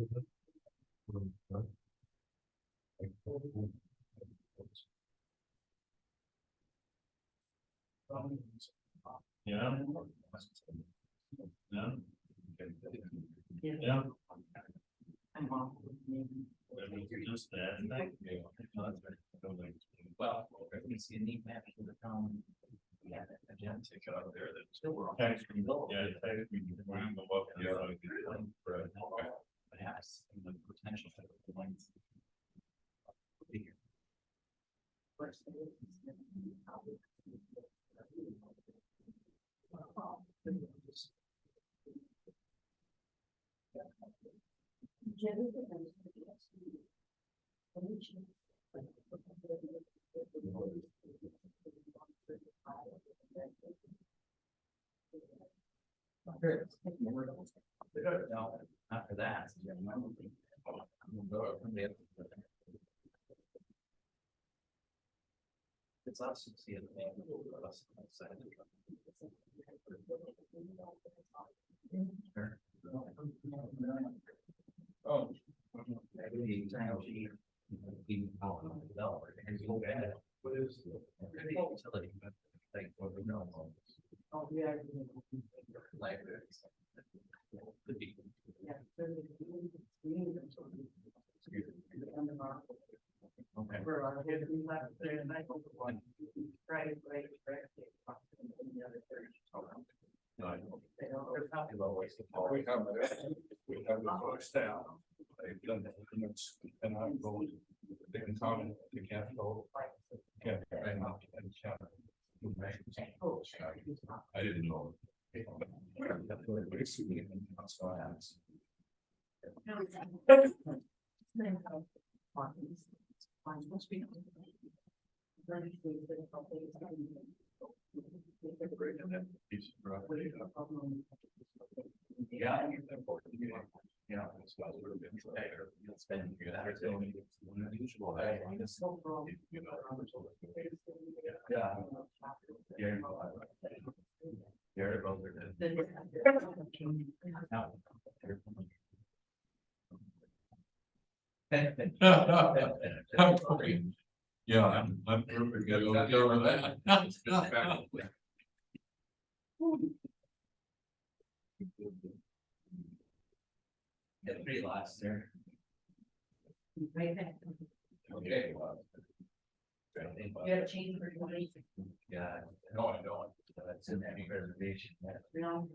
Yeah. Yeah. Yeah. Just that. Well, you see a neat map of the town. Yeah, again, take it out of there, that still we're on. Tax rebuild, yeah, tax rebuild. Perhaps the potential for the lines. No, after that. It's us to see it. Oh. What is the utility? Like, what we know. Oh, yeah. Like this. Could be. Okay. We have the first down. They've done the limits and I'm going, they can comment, they can't go. Can't, and can't. I didn't know. Yeah. Yeah. It's been unusual. Yeah. Yeah, I'm perfect. Yeah, pretty lots there. Okay. You have change for 20. Yeah, no, I don't. That's in that reservation. No.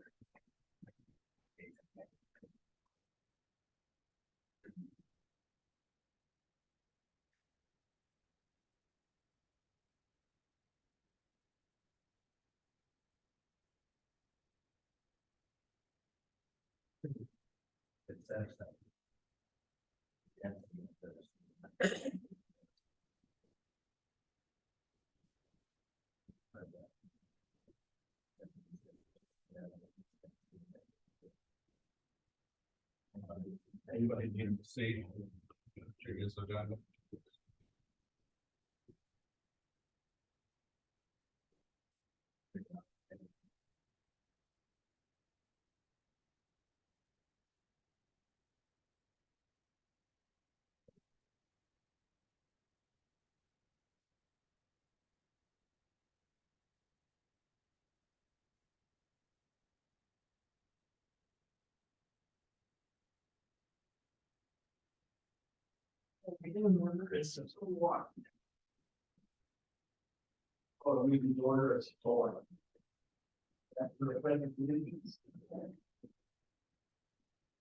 It's Anybody need to see? Curious about it. Oh, we can order it for. That's for the pledge of allegiance.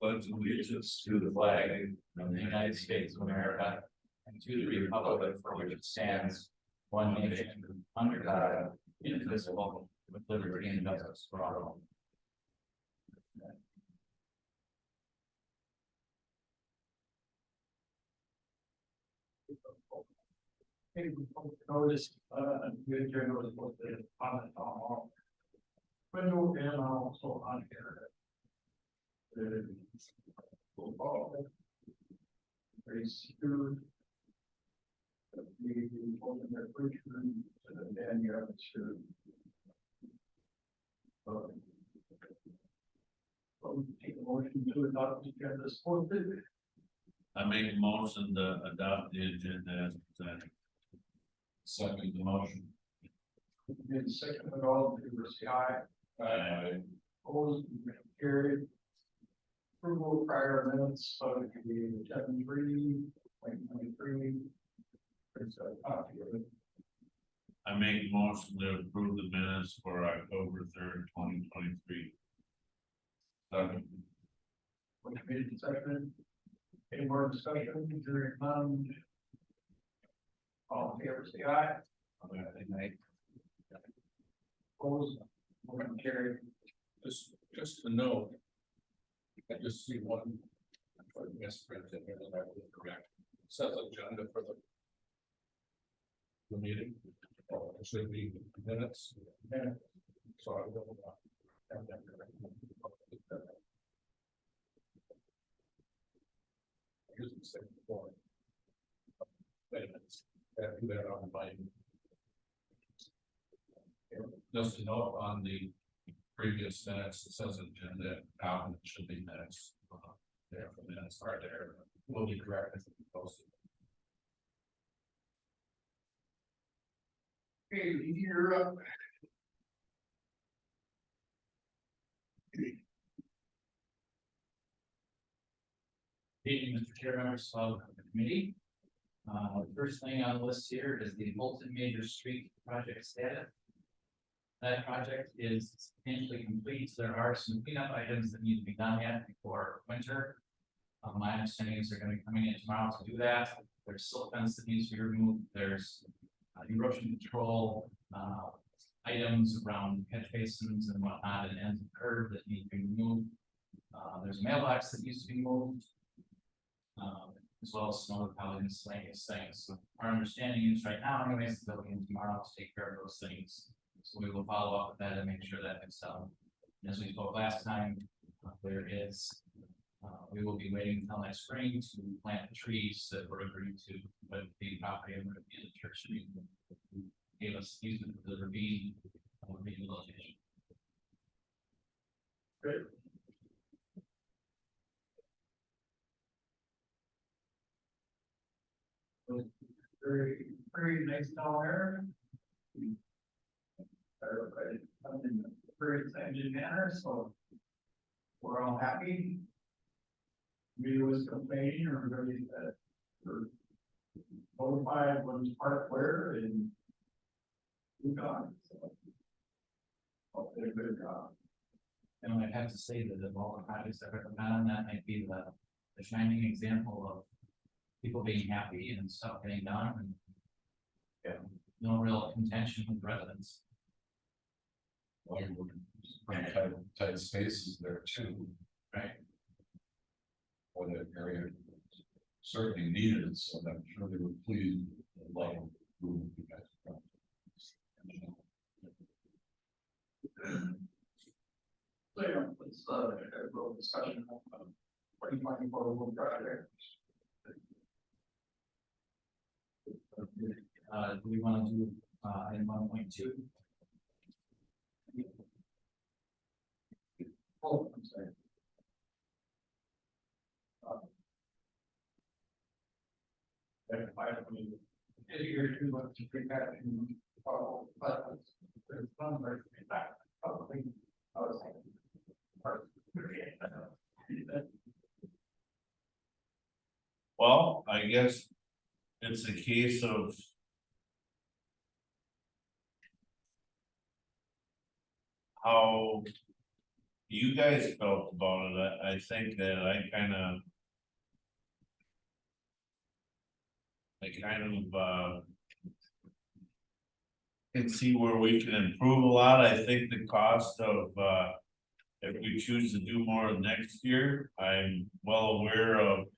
Pledge allegiance to the flag of the United States of America and to the republic for which it stands, one nation, under God, indivisible, with liberty and justice for all. Notice, good journal is what the comment on all. Window and also on here. Very secure. We open their bridge room, and then you have to. Take a motion to adopt the agenda as posted. I make a motion to adopt the agenda as presented. Second the motion. Made second by all in favor, say aye. Opposed, motion carried. Approval of prior minutes of the 7/3/2023. There's a copy of it. I make a motion to approve the minutes for October 3rd, 2023. Second. Motion made and seconded. Any more discussion? Hearing none. All in favor, say aye. Opposed, motion carried. Just to note. I just see one. Misprint in here that I will correct. It says agenda for the meeting. Oh, it should be minutes. Yeah. So I will. Have that corrected. I usually say before. Minutes. Do that on my. Just to note on the previous minutes, it says agenda, now it should be minutes. There for minutes are there, will be corrected. Posted. Okay, you're up. Evening, Mr. Chair, members of the committee. First thing on the list here is the Bolton Major Street project status. That project is substantially complete. There are some cleanup items that need to be done yet before winter. My understanding is they're gonna be coming in tomorrow to do that. There's silt fence that needs to be removed. There's erosion control, items around catch basins and whatnot, and ends of curb that need to be removed. There's a mailbox that needs to be moved. As well as some other probably miscellaneous things. So our understanding is right now, anyways, that we'll in tomorrow to take care of those things. So we will follow up with that and make sure that gets done. And as we spoke last time, there is, we will be waiting until next spring to plant the trees that were agreed to with the property owner at the church. Gave us easement for the ravine rehabilitation. Great. Very nice down there. Everybody come in a very timely manner, so we're all happy. We was complaining or everybody that we're notified when part where and we gone. So, hope they did a good job. And I'd have to say that of all the projects I've ever done, that might be the shining example of people being happy and stuff getting done and no real contention with residents. Well, we're tight spaces there too. Right. For that area. Certainly needed it, so I'm sure they were pleased with a lot of room you guys got. So, yeah, let's, have a little discussion on 2024 local project. Do we want to do item 1.2? Oh, I'm sorry. I mean, you're too much to bring back in, but there's some very back, probably, I was saying. Well, I guess it's a case of how you guys felt about it. I think that I kind of can see where we can improve a lot. I think the cost of if we choose to do more next year, I'm well aware of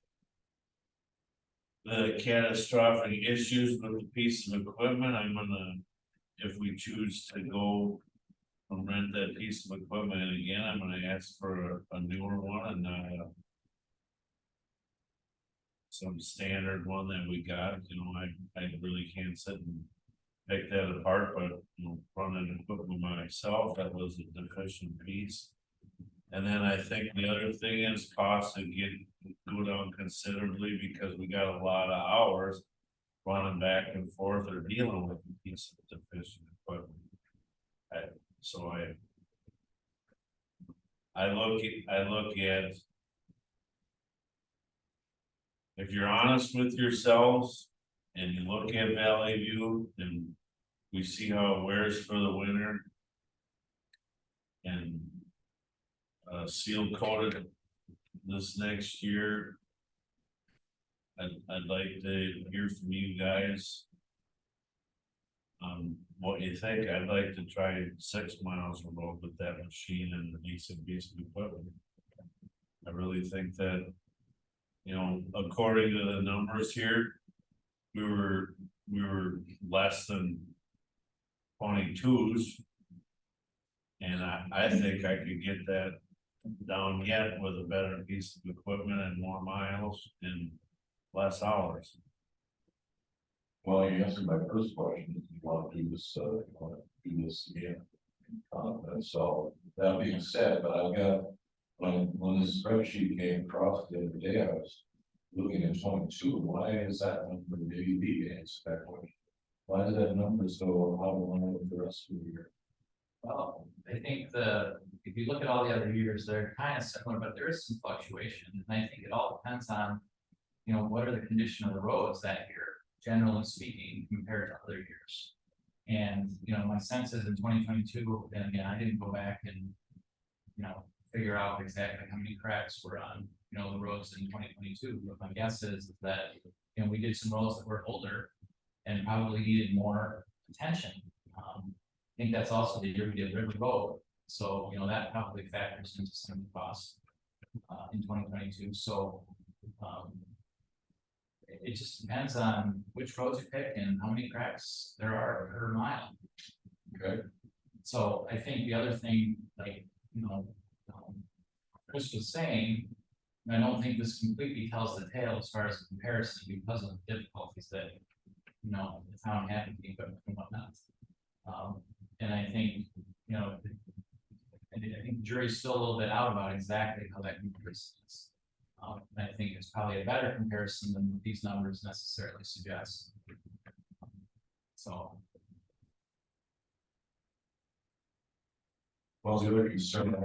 the catastrophic issues with the piece of equipment. I'm gonna, if we choose to go and rent that piece of equipment again, I'm gonna ask for a newer one and not some standard one that we got. You know, I really can't sit and pick that apart, but you know, running equipment myself, that was a deficient piece. And then I think the other thing is cost of getting go down considerably because we got a lot of hours. Running back and forth or dealing with a piece of deficient equipment. So I look at. If you're honest with yourselves and you look at Valley View and we see how it wears for the winter. And seal coated this next year. I'd like to hear from you guys. What you think? I'd like to try 6 miles of road with that machine and a decent piece of equipment. I really think that, you know, according to the numbers here, we were less than 22s. And I think I could get that down yet with a better piece of equipment and more miles and less hours. Well, you answered my first question, if you want to do this, again. And so, that being said, but I've got, when this spreadsheet came across the other day, I was looking at 22, why is that number maybe expected? Why is that number so out of line with the rest of the year? Well, I think if you look at all the other years, they're kind of similar, but there is some fluctuation, and I think it all depends on, you know, what are the condition of the roads that year, generally speaking, compared to other years. And, you know, my sense is in 2022, and again, I didn't go back and, you know, figure out exactly how many cracks were on, you know, the roads in 2022, but my guess is that, you know, we did some roads that were older and probably needed more attention. I think that's also the year we did River Road, so, you know, that probably factors into some of the costs in 2022, so it just depends on which roads you pick and how many cracks there are per mile. Okay. So I think the other thing, like, you know, Chris was saying, and I don't think this completely tells the tale as far as the comparison because of the difficulties that, you know, the town had with the equipment and whatnot. And I think, you know, I think the jury's still a little bit out about exactly how that comparison is. And I think it's probably a better comparison than what these numbers necessarily suggest. So. Well, the other concern,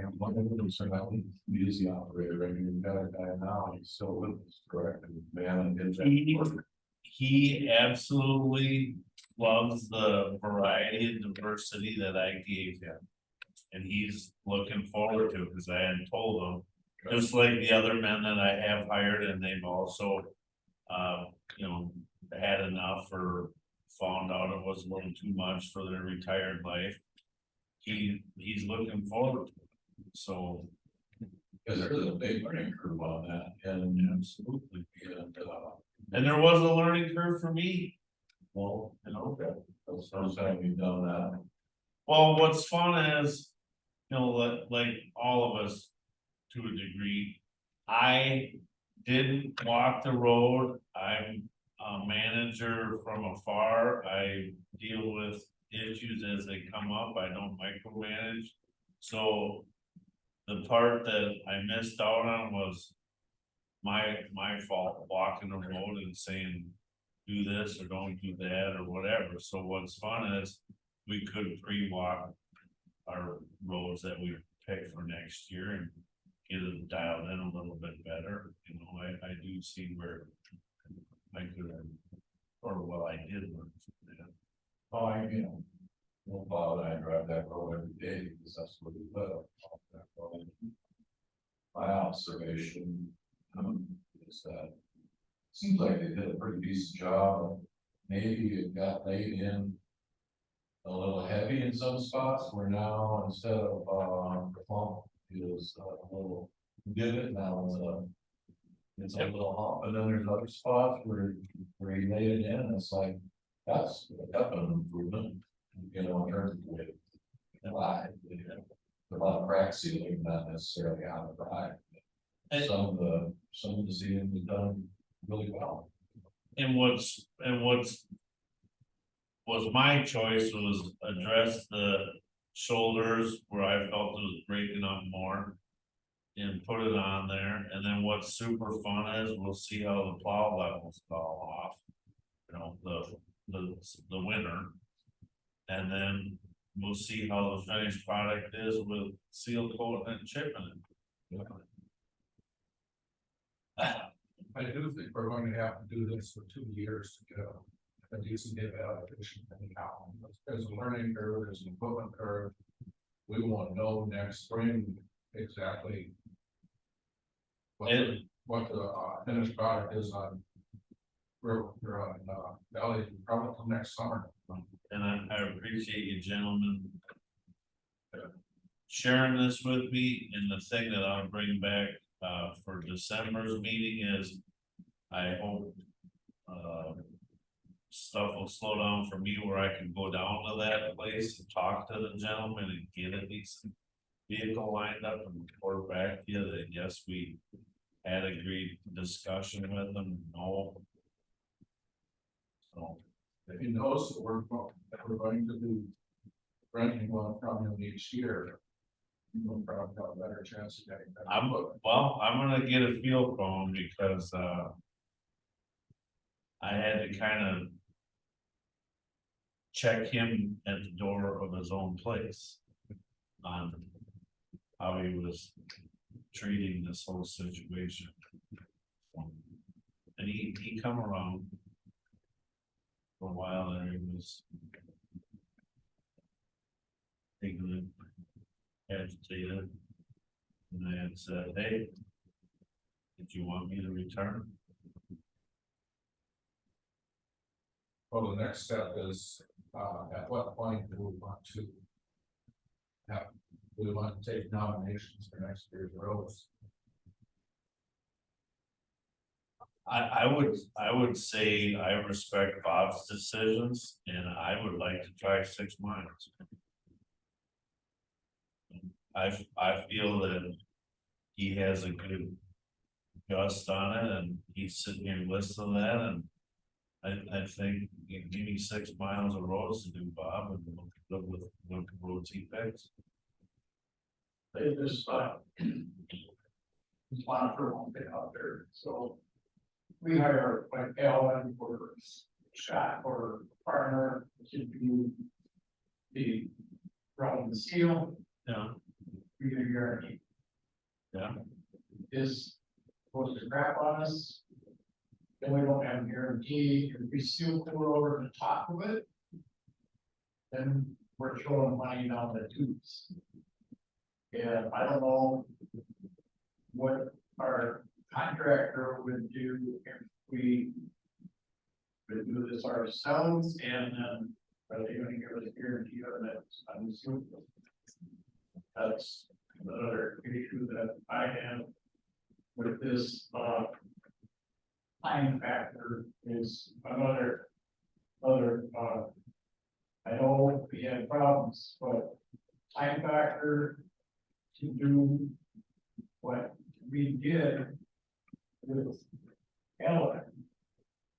he is the operator, I mean, we've got a guy now, he's still with us, correct? And man, and He absolutely loves the variety and diversity that I gave him. And he's looking forward to it, because I had told him, just like the other men that I have hired, and they've also, you know, had enough or found out it was a little too much for their retired life. He's looking forward to it, so. because there is a big learning curve on that, and Absolutely. and And there was a learning curve for me. well, you know, that's the first time we've done that. Well, what's fun is, you know, like all of us to a degree, I didn't walk the road. I'm a manager from afar. I deal with issues as they come up. I don't micromanage. So the part that I missed out on was my fault, walking the road and saying, do this or don't do that or whatever. So what's fun is we could pre-walk our roads that we pick for next year and get it dialed in a little bit better. You know, I do see where I could, or well, I did learn from that. Oh, you know, well, Bob and I drive that road every day because that's where we live. Off that road. My observation is that it seems like they did a pretty decent job. Maybe it got laid in a little heavy in some spots where now instead of the bump is a little divot, now it's a little hump, and then there's other spots where he laid it in, and it's like, that's a definite improvement, you know, in terms of the ride. A lot of crack sealing, not necessarily on the ride. And- Some of the sealing was done really well. And what's was my choice was address the shoulders where I felt it was breaking up more. and put it on there, and then what's super fun is, we'll see how the plow levels fall off. You know, the winter. And then we'll see how the finished product is with seal coat and chipping it. I do think we're going to have to do this for 2 years to get a decent evaluation anyhow. There's a learning curve, there's an equipment curve. We won't know next spring exactly what the finished product is on. We're on Valley, probably till next summer. And I appreciate you gentlemen sharing this with me, and the thing that I'll bring back for December's meeting is, I hope stuff will slow down for me where I can go down to that place and talk to the gentleman and get a decent vehicle lined up and report back to you that yes, we had agreed discussion with them, no. So, If he knows that we're going to be renting one from him each year, you'll probably have a better chance of getting that. I'm gonna get a feel from him because I had to kind of check him at the door of his own place on how he was treating this whole situation. And he come around for a while there. He was ignorant, agitated, and I had said, hey, did you want me to return? Well, the next step is, at what point do we want to have, do we want to take nominations for next year's roads? I would say I respect Bob's decisions, and I would like to try 6 miles. I feel that he has a good gust on it, and he's sitting here listening to that, and I think you give me 6 miles of roads to do, Bob, and we'll live with what roads he picks. They just want for one thing out there, so. We hire like Alan or Scott or partner to do the round the seal. Yeah. We get a guarantee. Yeah. This goes to crap on us. Then we don't have a guarantee. If we seal pour over the top of it, then we're throwing money down the tubes. And I don't know what our contractor would do if we would do this ourselves, and then are they gonna give us a guarantee of that? I'm assuming that's another issue that I have with this time factor is another I know we had problems, but time factor to do what we did with Ellen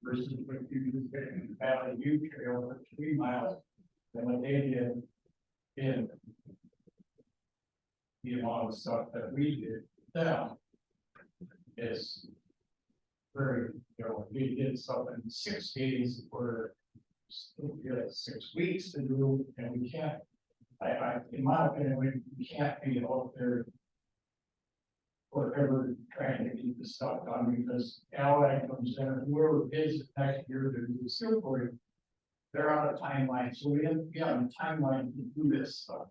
versus what you just getting Valley View Trail for 3 miles than what they did in the amount of stuff that we did. Now is very, we did something in 6 days or 6 weeks to do, and we can't. In my opinion, we can't be out there forever trying to keep the stuff done, because Allied comes in, and whoever bids next year to do the seal coating, they're on a timeline, so we have to be on a timeline to do this stuff.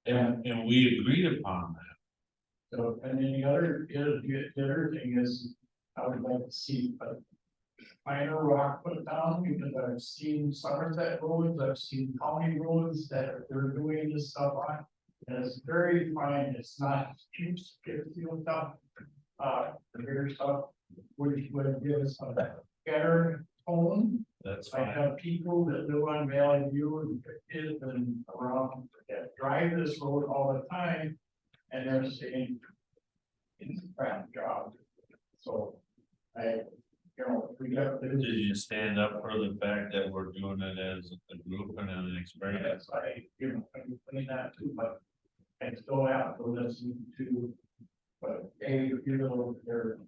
And we agreed upon that. So, and then the other thing is, I would like to see a minor rock put down, because I've seen Somerset roads, I've seen county roads that they're doing this stuff on. And it's very fine, it's not cheap, steel stuff, the bigger stuff, which would give us a better tone. That's I fine. have people that live on Valley View and around that drive this road all the time, and they're saying it's a crap job. So we have to. Did you stand up for the fact that we're doing it as a group and an experience? Yes, I mean that too, but I still have to listen to, but they feel their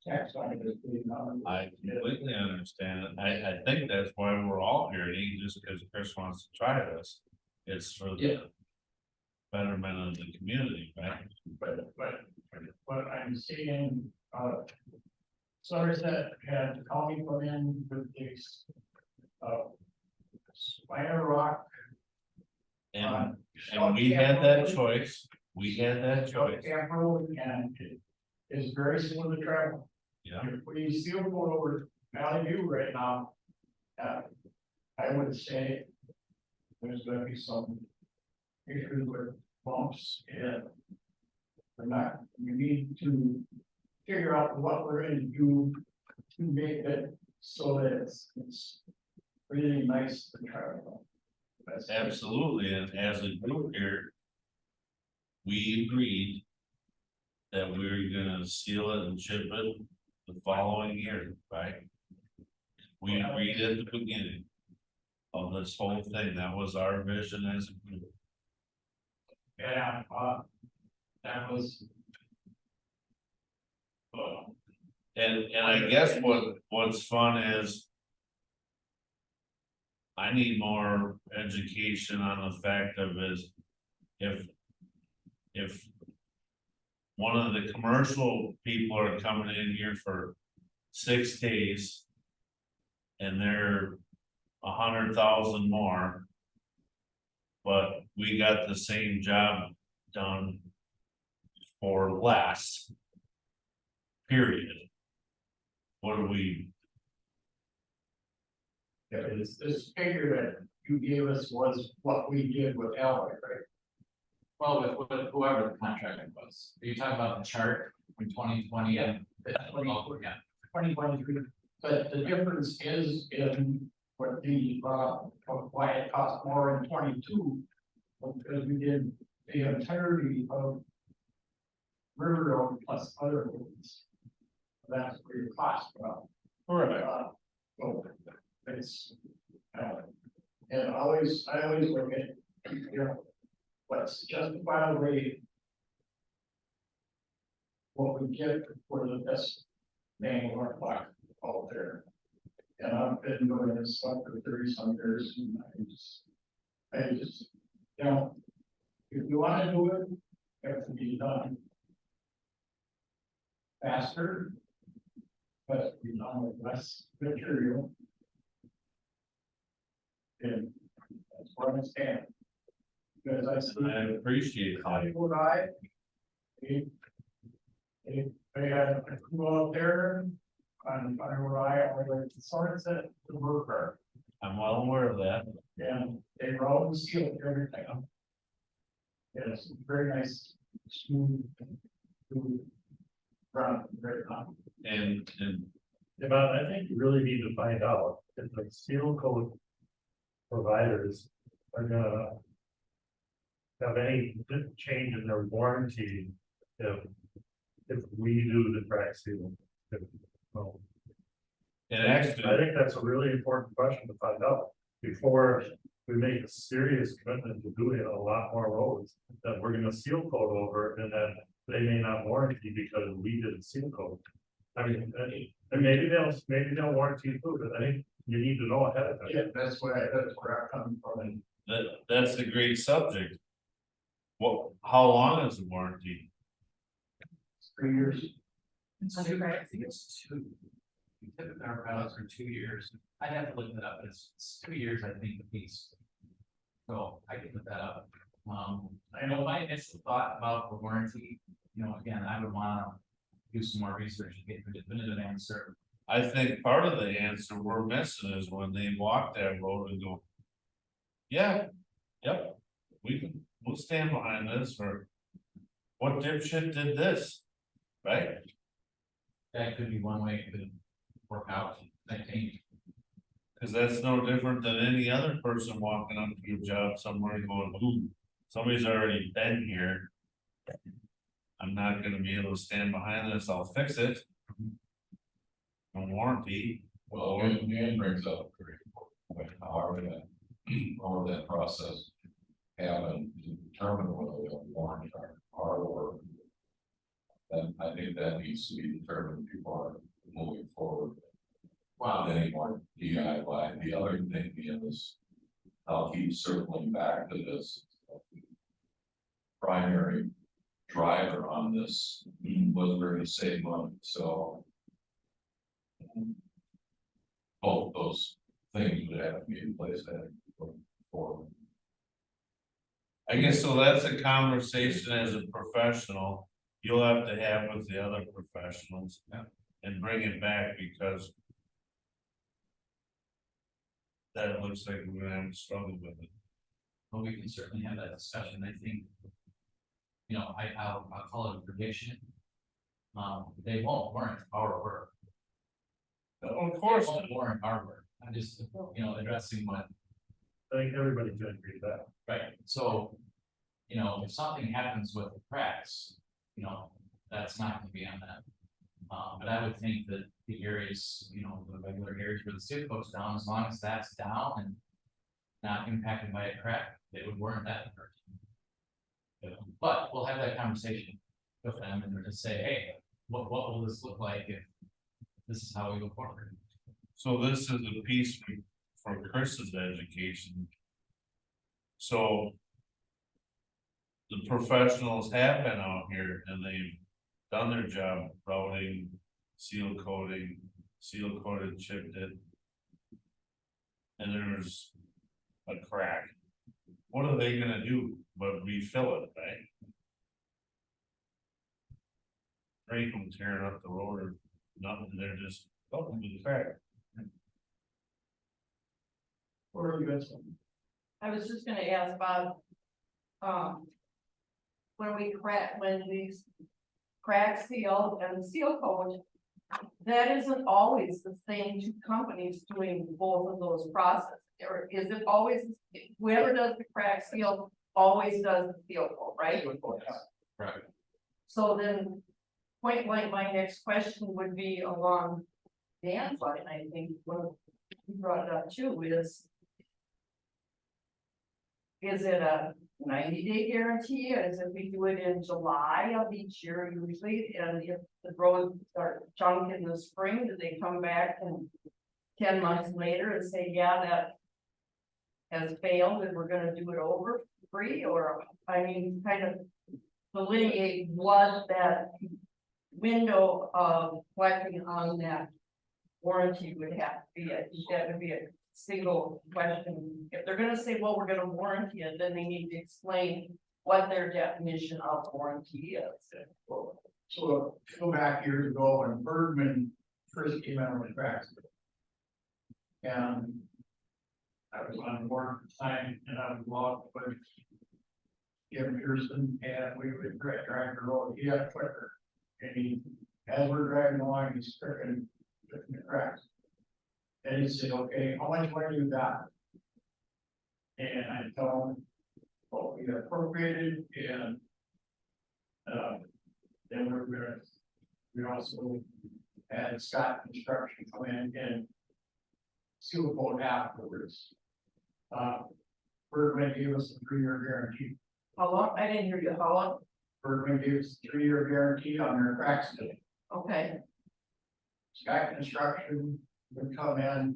tax line is being on. I completely understand it. I think that's why we're all here, it ain't just because Chris wants to try this. It's for Yeah. the betterment of the community, right? But I'm seeing, Somerset had the county come in with these, Spider Rock. And we had that choice, we had that choice, Camp Road, and it is very smooth to travel. yeah. If we still go over Valley View right now, I would say there's gonna be some issues with bumps and we need to figure out what we're gonna do to make it so that it's really nice to travel. That's- Absolutely, and as a group here. We agreed. That we were gonna seal it and chip it the following year, right? We agreed at the beginning. Of this whole thing, that was our vision as a group. Yeah, that was. And I guess what's fun is. I need more education on the fact of is. If. One of the commercial people are coming in here for 6 days. And they're 100,000 more. But we got the same job done. For less. Period. What do we, Yeah, this figure that you gave us was what we did with Alloy, right? Well, with whoever the contract was, are you talking about the chart from 2020 and? Yeah. 2023, but the difference is in what the, why it cost more in 22. Because we did the entirety of River Road plus other roads. That's where your cost from. So it's, and I always look at, you know, what's justifiably what we get for the best bang of our buck out there. And I've been doing this stuff for 30-some years, and I just, you know, if you wanna do it, it has to be done faster, but be done with less material. And that's where I stand. Because I see. I appreciate that. Hollywood Eye. They had a crew out there on Hollywood Eye, all the way to Somerset to Burger. I'm well aware of that. And they were all sealed everything up. It's very nice, smooth. Run, very nice. And Yeah, but I think you really need to find out if the seal coat providers are gonna have any change in their warranty if we do the crack seal. Well, and I actually, think that's a really important question to find out before we make a serious commitment to doing a lot more roads that we're gonna seal coat over and that they may not warranty because we did a seal coat. I mean, and maybe they'll warranty too, but I think you need to know ahead of time. Yeah, that's where I'm coming from. And that's a great subject. What, how long is the warranty? 3 years. It's two, I think it's 2. We typically our pilots are 2 years. I'd have to look that up, it's 2 years, I think, a piece. So I can look that up. I know my initial thought about the warranty, you know, again, I would wanna do some more research and get the definitive answer. I think part of the answer we're missing is when they walk that road and go. Yeah, yep, we'll stand behind this, or what dipshit did this, right? That could be one way it could work out, I think. Cause that's no different than any other person walking up to your job somewhere and going, ooh, somebody's already been here. I'm not gonna be able to stand behind this, I'll fix it. No warranty. Well, Dan brings up a very important point, how are we gonna, over that process. Have an determine whether they'll warrant our work. Then I think that needs to be determined before moving forward. Wow. With any more DIY, the other thing is, I'll keep circling back to this. Primary driver on this was we're gonna save money, so. Both those things would have to be in place for. I guess so that's a conversation as a professional, you'll have to have with the other professionals. Yeah. And bring it back because. That looks like we're gonna have to struggle with it. But we can certainly have that discussion, I think. You know, I'll call it a prediction. They won't warrant our work. Of They course, won't warrant our work, I'm just, addressing what, I think everybody can agree with that. right, so. If something happens with the cracks, that's not gonna be on them. But I would think that the areas, the regular areas where the seal coat's down, as long as that's down and. Not impacted by a crack, they would warrant that first. But we'll have that conversation with them and just say, hey, what will this look like if this is how we go forward? so this is a piece for Chris's education. So. The professionals have been out here and they've done their job routing, seal coating, seal coated, chipped it. And there's a crack. What are they gonna do but refill it, right? Break them tearing up the road or nothing, they're just open with the crack. What are you guys? I was just gonna ask Bob. When we crack seal and seal coat. That isn't always the same two companies doing both of those processes, or is it always, whoever does the crack seal always does the seal coat, right? Right. So then, point blank, my next question would be along Dan's line, I think, when you brought it up too, is it a 90-day guarantee, as if we do it in July of each year usually, and if the roads start junk in the spring, do they come back and 10 months later and say, yeah, that has failed and we're gonna do it over free, or, I mean, kind of delineate what that window of collecting on that warranty would have to be. I think that would be a single question. If they're gonna say, well, we're gonna warranty it, then they need to explain what their definition of warranty is. So go back years ago when Bergman first came out with cracks. And I was on board at the time and I was walking with Kevin Pearson and we would drive the road, he had a clicker. And he, as we're driving along, he's clicking the cracks. And he said, okay, how much money you got? And I tell him, well, we appropriated and then we also had Scott Construction come in and seal coat afterwards. Bergman gave us a 3-year guarantee. How long? I didn't hear you. How long? Bergman gave us a 3-year guarantee on their crack seal. Okay, Scott Construction would come in,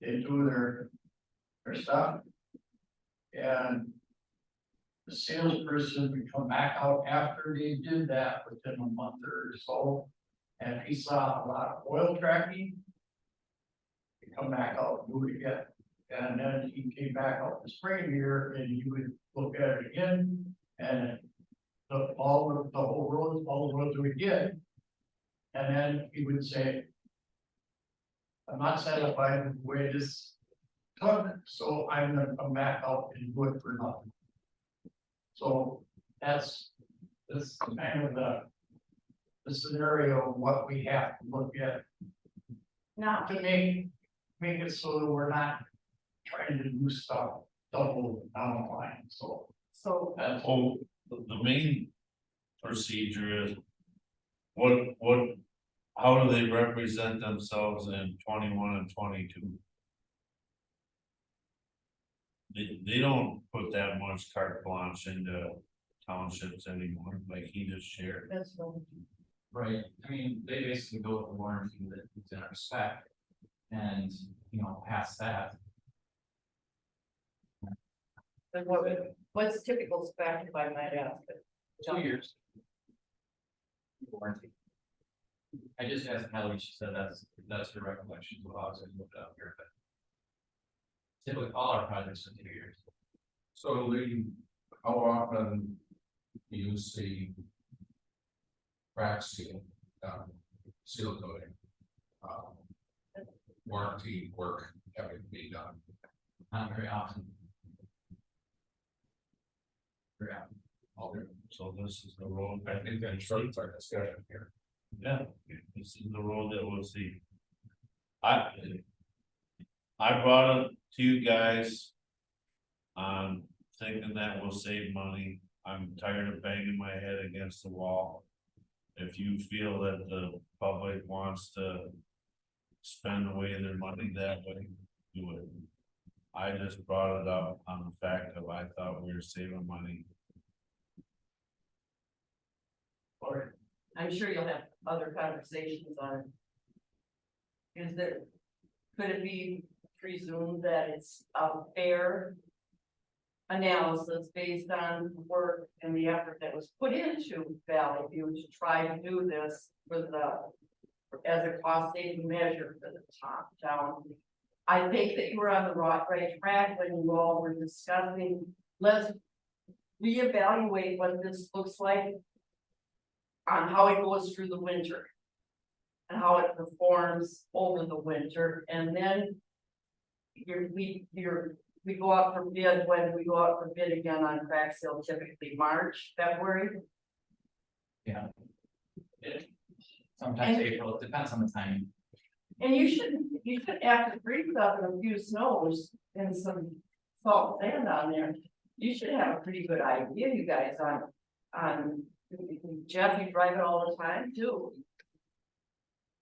they do their stuff. And the salesperson would come back out after they did that within a month or so. And he saw a lot of oil tracking. He'd come back out and do it again. And then he came back out the spring here and he would look at it again. And the whole road, all the roads we did. And then he would say, I'm not satisfied with the way this took, so I'm gonna come back out and do it for nothing. So that's kind of the scenario of what we have to look at now, to make it so that we're not trying to do stuff double down the line, so. That's Oh, the main procedure is. How do they represent themselves in 21 and 22? they don't put that much carte blanche into townships anymore, like he just shared. That's what. Right, I mean, they basically go with the warranty that is in our spec. And, you know, past that, And what's typical spec, if I might ask it? 2 years. Warranty. I just asked Kelly, she said that's her recollection, so I was gonna look it up here, but. Typically, all our projects are 2 years. So Lee, how often do you see crack seal, seal coating? Warranty work having to be done? Not very often. Very often. So this is the road, I think that starts our discussion here. yeah, this is the road that we'll see. I brought it to you guys. Thinking that will save money. I'm tired of banging my head against the wall. If you feel that the public wants to spend away their money that way, do it. I just brought it up on the fact of I thought we were saving money. Or I'm sure you'll have other conversations on it. Is there, could it be presumed that it's a fair analysis based on the work and the effort that was put into Valley View to try to do this for as a cost saving measure for the top town? I think that you were on the right track when you all were discussing, let's reevaluate what this looks like on how it goes through the winter and how it performs over the winter, and then we go out for bid. When we go out for bid again on crack seal, typically March, February. Yeah. Sometimes And- April, it depends on the timing. And you should after freeze up and a few snows and some salt sand on there, you should have a pretty good idea, you guys, on Jeff, you drive it all the time too.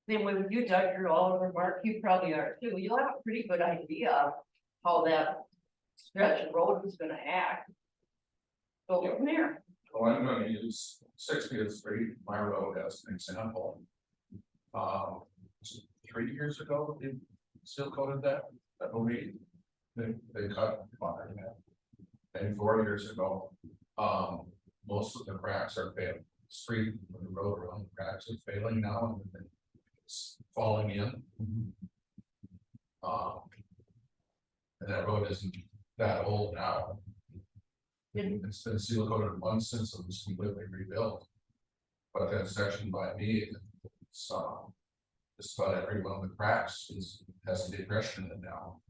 Same way with you, Doug, you're all over Mark, you probably are too, you'll have a pretty good idea of how that stretch of road is gonna act. Go from there. Well, I'm gonna use 60th Street, my road as an example. 3 years ago, they seal coated that, I believe. They cut behind that. And 4 years ago, most of the cracks are failing. Street, the road around the cracks is failing now, and it's falling in. And that road isn't that old now. It's been seal coated once since it was completely rebuilt. But that section by me, it's just about every one of the cracks has a depression in it now.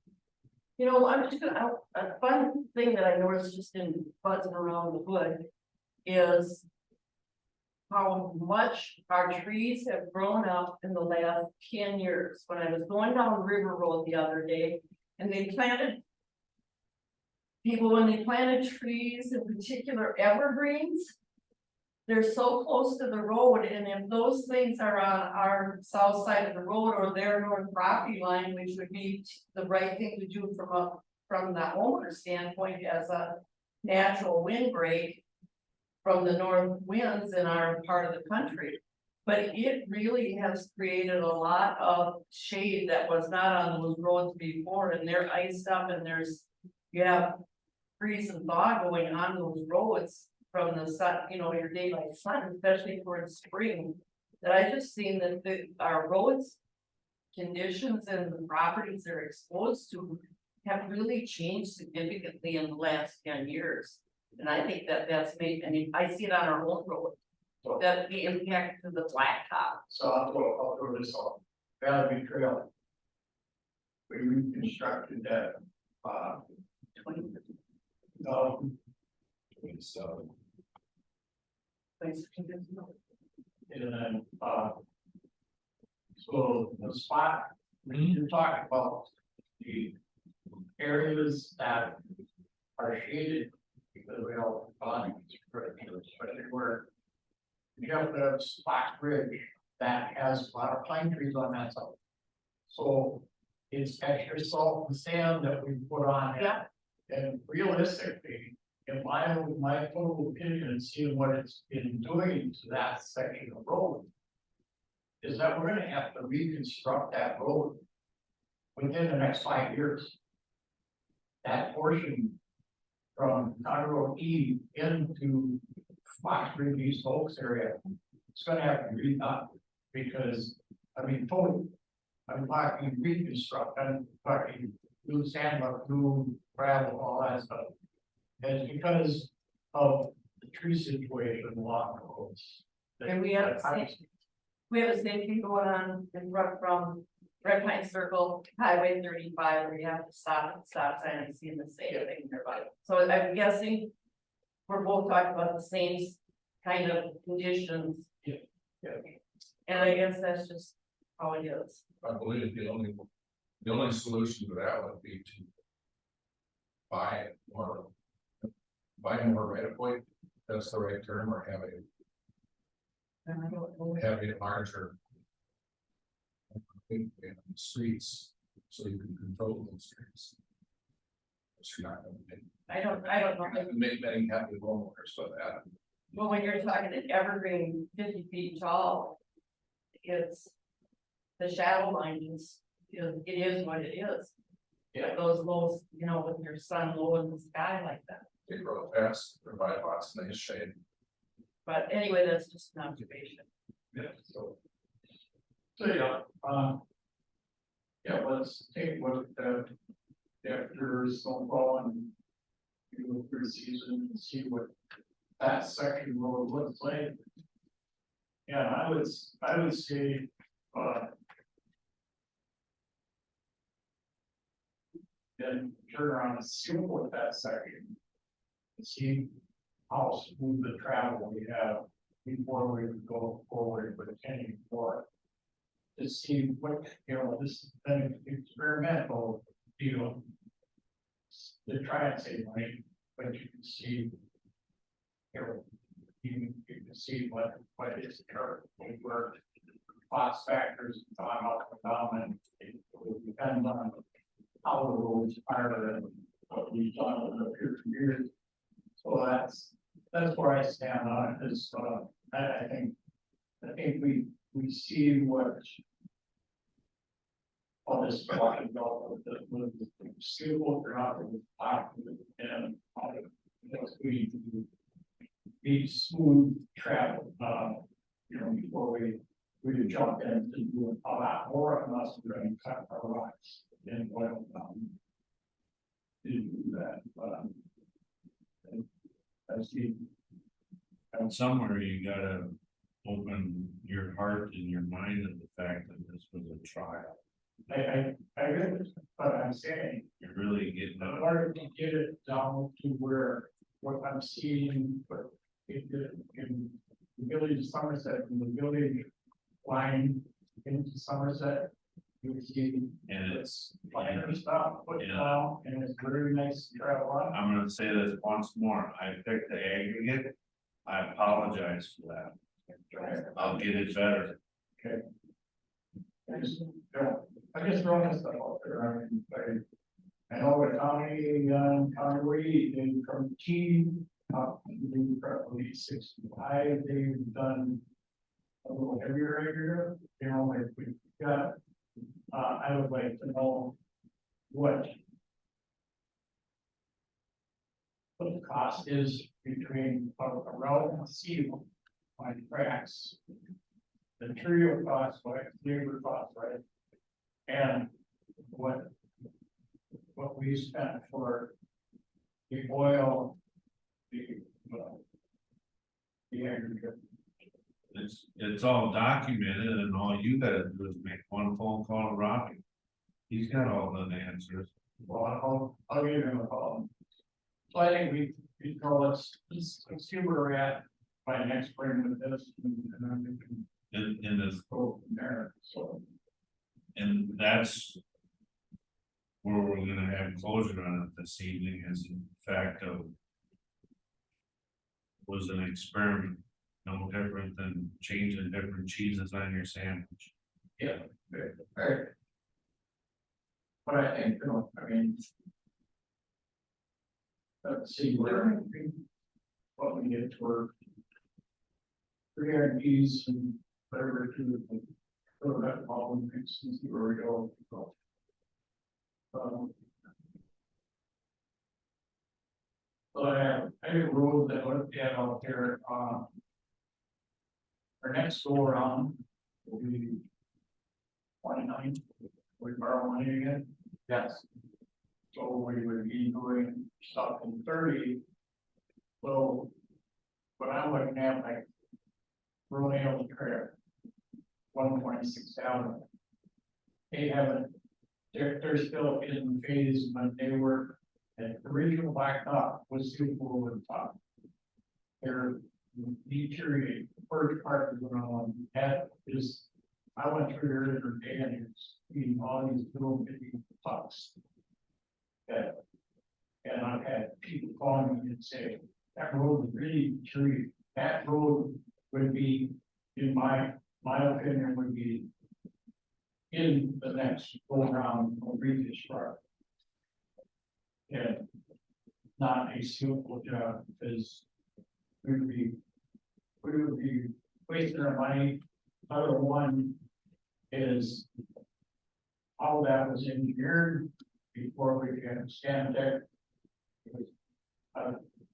You know, I'm just gonna, a fun thing that I noticed just in buzzing around the hood is how much our trees have grown up in the last 10 years. When I was going down River Road the other day, and they planted when they planted trees, in particular evergreens, they're so close to the road, and if those things are on our south side of the road or their north property line, which would be the right thing to do from the homeowner standpoint as a natural windbreak from the north winds in our part of the country. But it really has created a lot of shade that was not on those roads before, and they're iced up, and you have freeze and thaw going on those roads from the sun, you know, your daylight sun, especially towards spring. That I just seen that our roads conditions and the properties they're exposed to have really changed significantly in the last 10 years. And I think that's made, I mean, I see it on our own road, that the impact to the blacktop. So I'll throw this on, Valley View Trail. We reconstructed that, 20 So, places. and then, so the spot, when you're talking about the areas that are shaded, because we all, especially where you have the Spot Bridge that has a lot of pine trees on that side. So it's extra salt and sand that we put on it. Yeah. And realistically, in my total opinion, and seeing what it's been doing to that section of road. Is that we're gonna have to reconstruct that road. Within the next 5 years. That portion. From Conroe E into Fox Ridge East Oaks area. It's gonna have to be redone, because, I mean, totally. I'm talking reconstruct, I'm talking new sandbar, new gravel, all that stuff. And it's because of the tree situation along the roads. And we have, we have the same thing going on in front from Red Pine Circle, Highway 35, where you have to stop and stop sign and see the same thing nearby. So I'm guessing we're both talking about the same kind of conditions. Yeah. And I guess that's just how it is. I believe the only solution to that would be to buy more right of way, that's the right term, or have a larger streets, so you can control those streets. But you're not gonna I don't know. make many happy homeowners with that. But when you're talking an evergreen 50 feet tall, it's the shadow line is, it is what it is. Yeah. Those lows, you know, with your sun low in the sky like that. They grow fast, provide lots of nice shade. But anyway, that's just an observation. Yeah, so. So, yeah, let's take a look at after snowfall and. Do a pre-season and see what that section road looks like. Yeah, I would say, then turn around and see what that section. And see how smooth the travel we have before we go forward with any more. To see what, you know, this is an experimental deal. To try and save money, but you can see. You know, you can see what is current, where cost factors gone up and down, and it will depend on how the roads are and what we've done over the years. So that's where I stand on it, is, I think we see what. All this talking about with the steel ground and we be smooth travel, you know, before we jump in to do a lot more unless we're going to cut our rocks and oil to do that, I see. And somewhere you gotta open your heart and your mind to the fact that this was a trial. I agree with what I'm saying. You're really getting In out. order to get it down to where what I'm seeing, but it in the village of Somerset, in the village line into Somerset. You see, And it's, finer stuff put Yeah. down, and it's very nice to travel on. I'm gonna say this once more, I picked the aggregate. I apologize for that. I'll get it better. I just throwing this stuff out there, I know the county way, they from T, they probably 65, they've done. A little heavier area, you know, if we got, I would like to know what. What the cost is between a road and seal on tracks. The material cost, right, labor cost, right? And what we spent for the oil, the aggregate. It's all documented and all you gotta do is make one phone call to Robbie. He's got all the answers. Well, I'll give him a call. So I think we go, let's see where we're at by next spring with this, and then we can In this, go from there, so. and that's. Where we're gonna have closure on it this evening is in fact of. Was an experiment, no different than changing different cheeses on your sandwich. Yeah, right. But I think, you know, I mean. let's see, what we get for guarantees and whatever to sort of all the things and see where we go. So I have a road that looked at out there, our next go around will be 29. We borrow money again. Yes. So we would be doing stuff in 30. So, but I'm looking at like Romeo Trail, 1.6,000. They haven't, they're still in phase, but they were, the original blacktop was super over the top. They're deteriorating, the first part is going on, that is, I went through there the other day and it's eating all these little bitty pucks. And I've had people calling me and say, that road is really tree, that road would be, in my opinion, would be in the next go around or previous part. And not a skillful job, because we would be wasting our money. Other one is all that was engineered before we can stand there.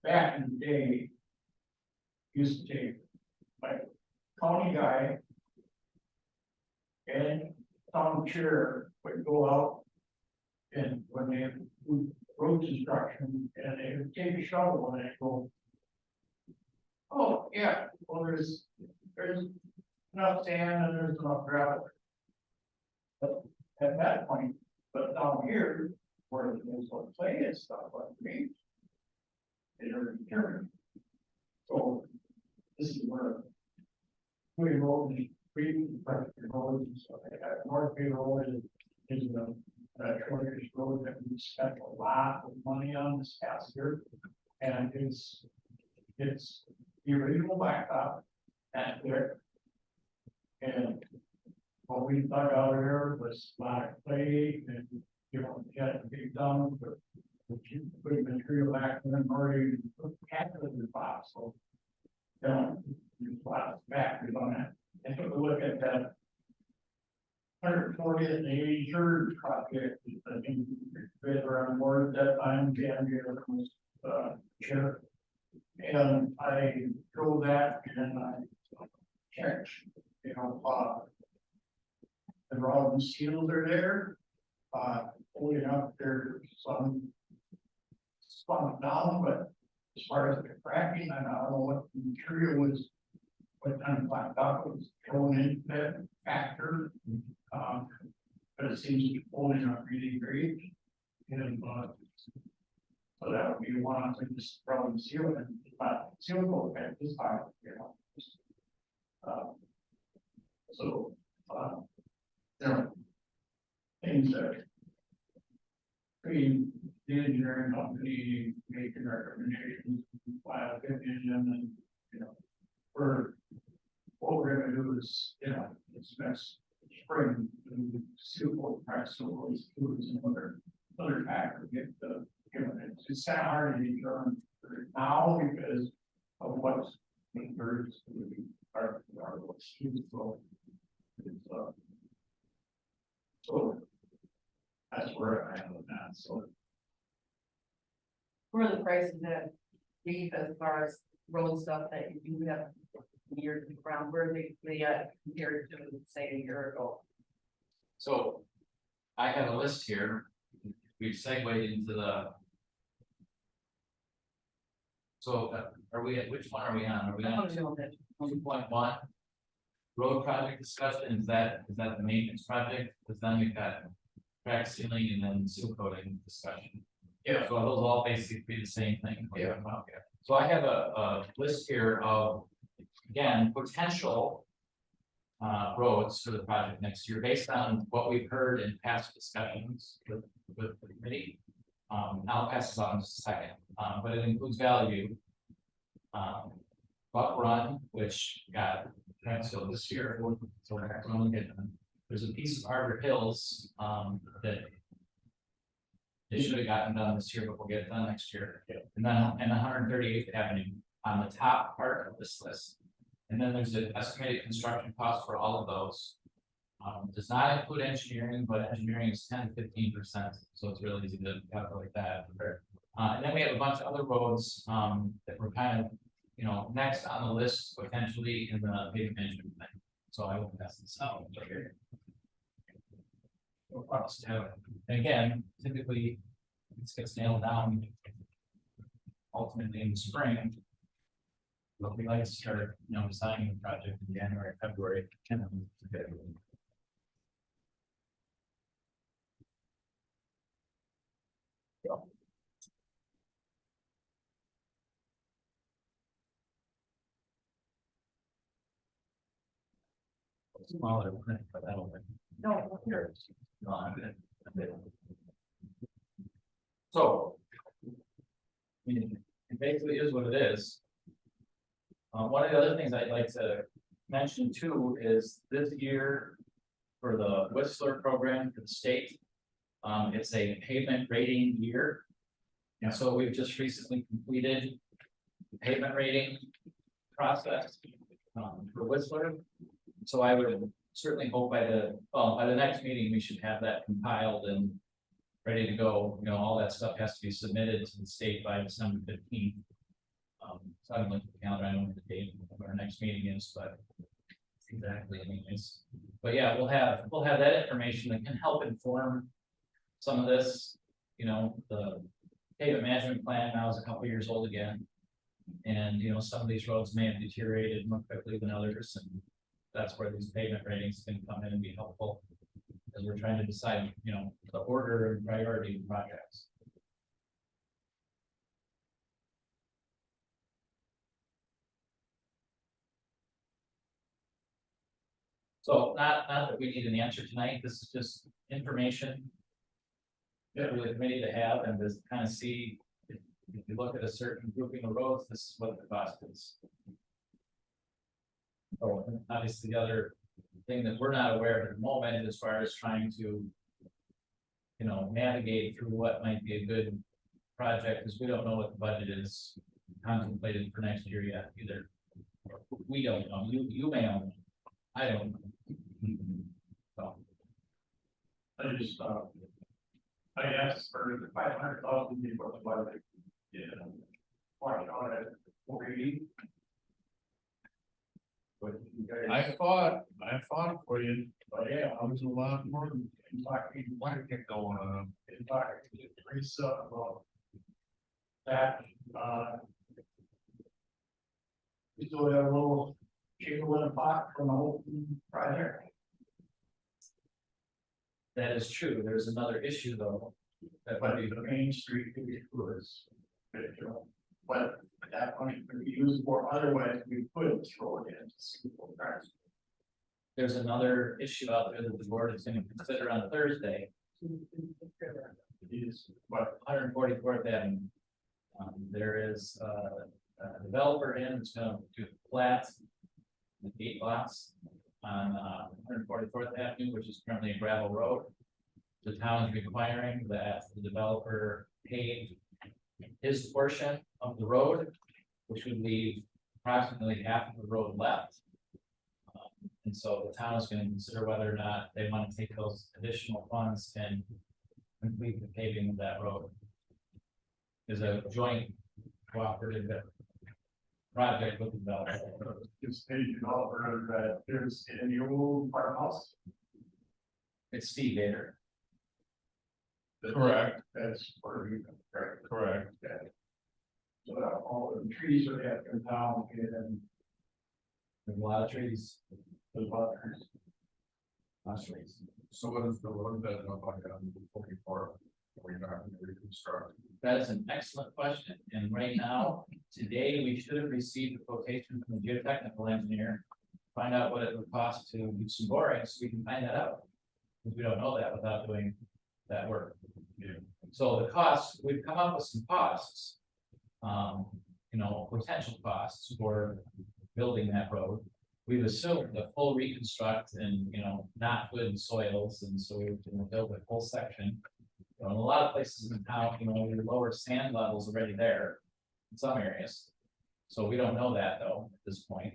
Back in the day, used to take like county guy and town chair would go out and when they do road construction and they would take a shovel and they go, oh yeah, well there's enough sand and there's enough gravel. But at that point, but down here, where there's like clay and stuff like me, they are determined. So this is where we roll the roads and stuff like that. North Bay Road is the shortest road that we spent a lot of money on this past year. And it's the original blacktop at there. And what we dug out of there was a lot of clay and, you know, had to be done, but you put material back in and already put half of the box, so. You box back, you're gonna, and took a look at that 140th and 83rd project, I think, bid around more at that time, Dan Garrett was, chair. And I drove that and I checked, you know, the rod and seals are there. Holding up there's some spun down, but as far as the cracking, I don't know what the material was, what kind of blacktop was thrown into that factor. But it seems to be holding up really great. And so that would be one I think just probably seal it, but seal coat effect is fine, you know. So you know, things that the engineering company making recommendations, file opinion, and you know, what we're gonna do is, you know, it's next spring, seal coat price, so those fluids and other factors get the, you know, it's kind of hard to determine now because of what's being birds are what's used for. So that's where I am with that, so. Where are the prices at beef as far as road stuff that you do have years around, where they compared to say a year ago? So I have a list here. We've segued into the. So are we at, which one are we on? Are we I on don't know that. 2.1? Road project discussion, is that the maintenance project? Because then we've got crack sealing and then seal coating discussion. Yeah. So those all basically the same thing. Yeah. Okay. So I have a list here of, again, potential roads for the project next year, based on what we've heard in past discussions with the committee. I'll pass this on in just a second, but it includes Valley View, Buck Run, which got canceled this year. So we're not getting them. There's a piece of Arbor Hills that They should have gotten done this year, but we'll get it done next year. Yeah. And then, and 138th Avenue on the top part of this list. And then there's an estimated construction cost for all of those. Does not include engineering, but engineering is 10 to 15%, so it's really easy to calculate that. And then we have a bunch of other roads, that were kind of, you know, next on the list potentially in the pavement management plan. So I will pass this out right here. And again, typically, this gets nailed down ultimately in the spring. But we like to start, you know, designing the project in January, February. Smaller, but that'll work. No, Here. No, I'm good. I'm good. So. I mean, it basically is what it is. One of the other things I'd like to mention too is this year. For the Whistler program for the state. It's a pavement rating year. And so we've just recently completed. The pavement rating process. For Whistler. So I would certainly hope by the next meeting, we should have that compiled and ready to go. You know, all that stuff has to be submitted to the state by December 15th. So I don't look at the calendar, I don't know what the date of our next meeting is, but exactly anyways. But yeah, we'll have that information that can help inform some of this, you know, the pavement management plan now is a couple years old again. And, you know, some of these roads may have deteriorated more quickly than others, and that's where these pavement ratings can come in and be helpful. As we're trying to decide, you know, the order and priority of projects. So not that we need an answer tonight, this is just information. For the committee to have and just kind of see, if you look at a certain grouping of roads, this is what the cost is. Oh, and obviously the other thing that we're not aware of at the moment, as far as trying to. You know, navigate through what might be a good project, because we don't know what the budget is contemplated for next year yet either. We don't know, you may know, I don't know. So. I just, I asked for the 500,000 before the budget. Yeah. Why, on it, 480? But you guys. I fought for you, But yeah, I was a lot more than in fact, what get going on. in fact, it's that, we still have a little chicken in a pot from the whole project. That is true, there's another issue though. That But might be, the main street could be was. But that money could be used for other ways, we could throw it into school grants. there's another issue out there that the board is gonna consider on Thursday, But 144th Avenue. There is a developer in, that's gonna do flats. The 8 lots on 144th Avenue, which is currently a gravel road. The town is requiring that the developer pave his portion of the road, which would leave approximately half of the road left. And so the town is gonna consider whether or not they wanna take those additional funds and complete the paving of that road. Is a joint cooperative project with the developer. it's a developer that there's in the old farmhouse. It's Steve Gator. Correct. That's where we. Correct. So all the trees are have come down and There's a lot of trees. the butters. Lots of trees. So what is the road bed look like on 44? We're not going to reconstruct. That is an excellent question, and right now, today, we should have received a quotation from the geotechnical engineer. Find out what it would cost to do some boring, so we can find that out. Because we don't know that without doing that work. So the costs, we've come up with some costs. You know, potential costs for building that road. We've assumed the full reconstruct and, you know, not good soils, and so we're gonna build a full section. In a lot of places in town, your lower sand level's already there in some areas. So we don't know that though, at this point.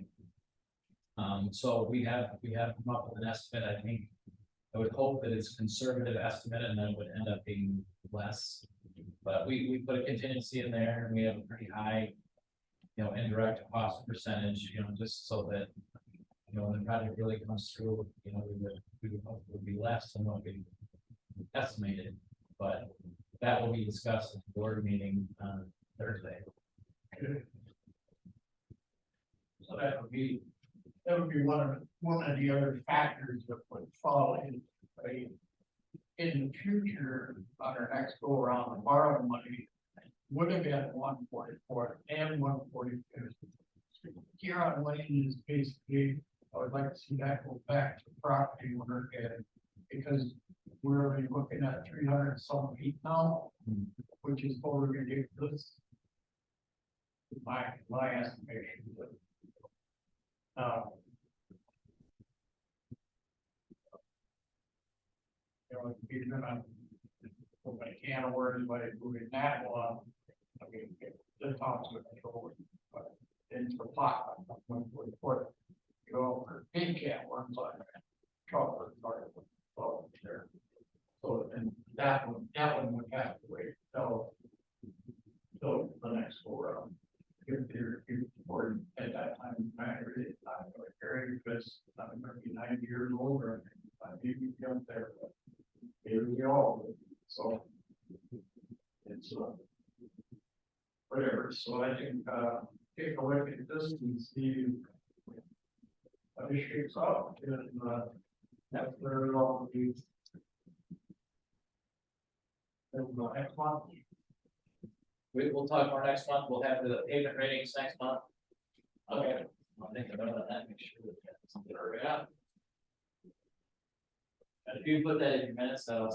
So we have come up with an estimate, I think. I would hope that it's a conservative estimate and then it would end up being less. But we put a contingency in there and we have a pretty high, indirect cost percentage, just so that, when the project really comes through, we would hope it would be less than what we estimated. But that will be discussed at the board meeting on Thursday. So that would be one of the other factors that would fall into play. In the future, on our next go around, the borrowed money would have been 144 and 145. Here on Lane is basically, I would like to see that go back to property owner and because we're already looking at 300 some feet now, which is over ridiculous. My estimation. If you're gonna open a can of worms by moving that one, I mean, the tops of control, but into the pot, when we put, you go over big can of worms like chocolate, so there. So, and that one would have to wait till the next go around. If you're important at that time, I really, I'm really very, because I'm gonna be 90 years older, I need to be up there. Here we go, so. It's whatever, so I think, take a look at this and see. How it shapes out, and, that's where it all be. Then we'll go next month. We'll talk more next month. We'll have the payment ratings next month. Okay. I'll think about that, make sure that that's something to hurry up. And if you put that in your minutes, Oh,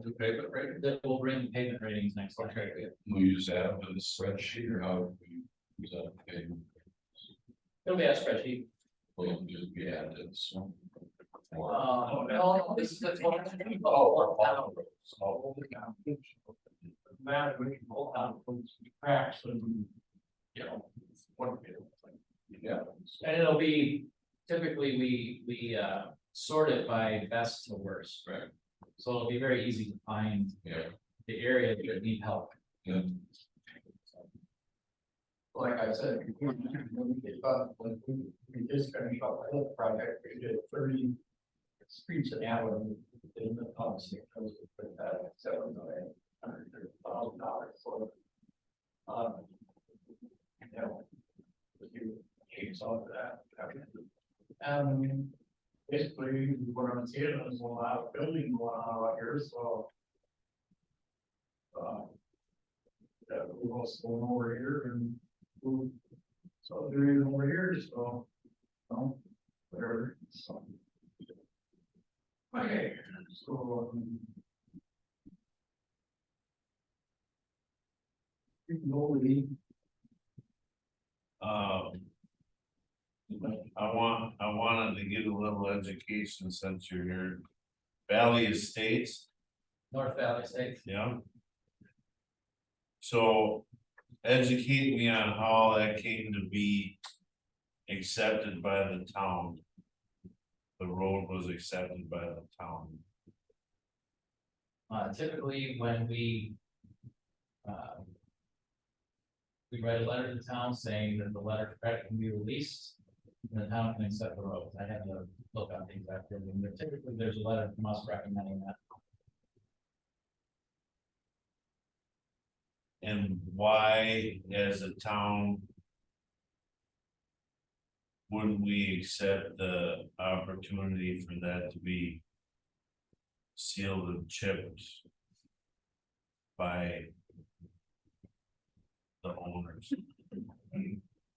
the payment rate? that will bring payment ratings next time. Okay, We use that in the spreadsheet or how do we use that? Okay, It'll be a spreadsheet. we'll just be added this one. No, this is the one. That we can pull out those cracks and, what it is. Yeah. And it'll be, typically, we sort it by best to worst. Right. So it'll be very easy to find Yeah. the area that need help. Yeah. Like I said, when we just finished up the whole project, we did 30 streets and alleys in the policy, because we put that at $7,130,000 for. You came off that. Basically, what I'm seeing is a lot of building going on out here, so. Yeah, we're also going over here and. So there is over here, so. Whatever, so. Okay, so. You can go lead. I wanted to get a little education since you're here. Valley Estates, North Valley Estates. yeah. So educate me on how that came to be accepted by the town. The road was accepted by the town. Typically, when we write a letter to the town saying that the letter of credit can be released, and the town can accept the road. I have to look on things after, but typically there's a letter from us recommending that. And why, as a town, wouldn't we accept the opportunity for that to be sealed and chipped by the owners?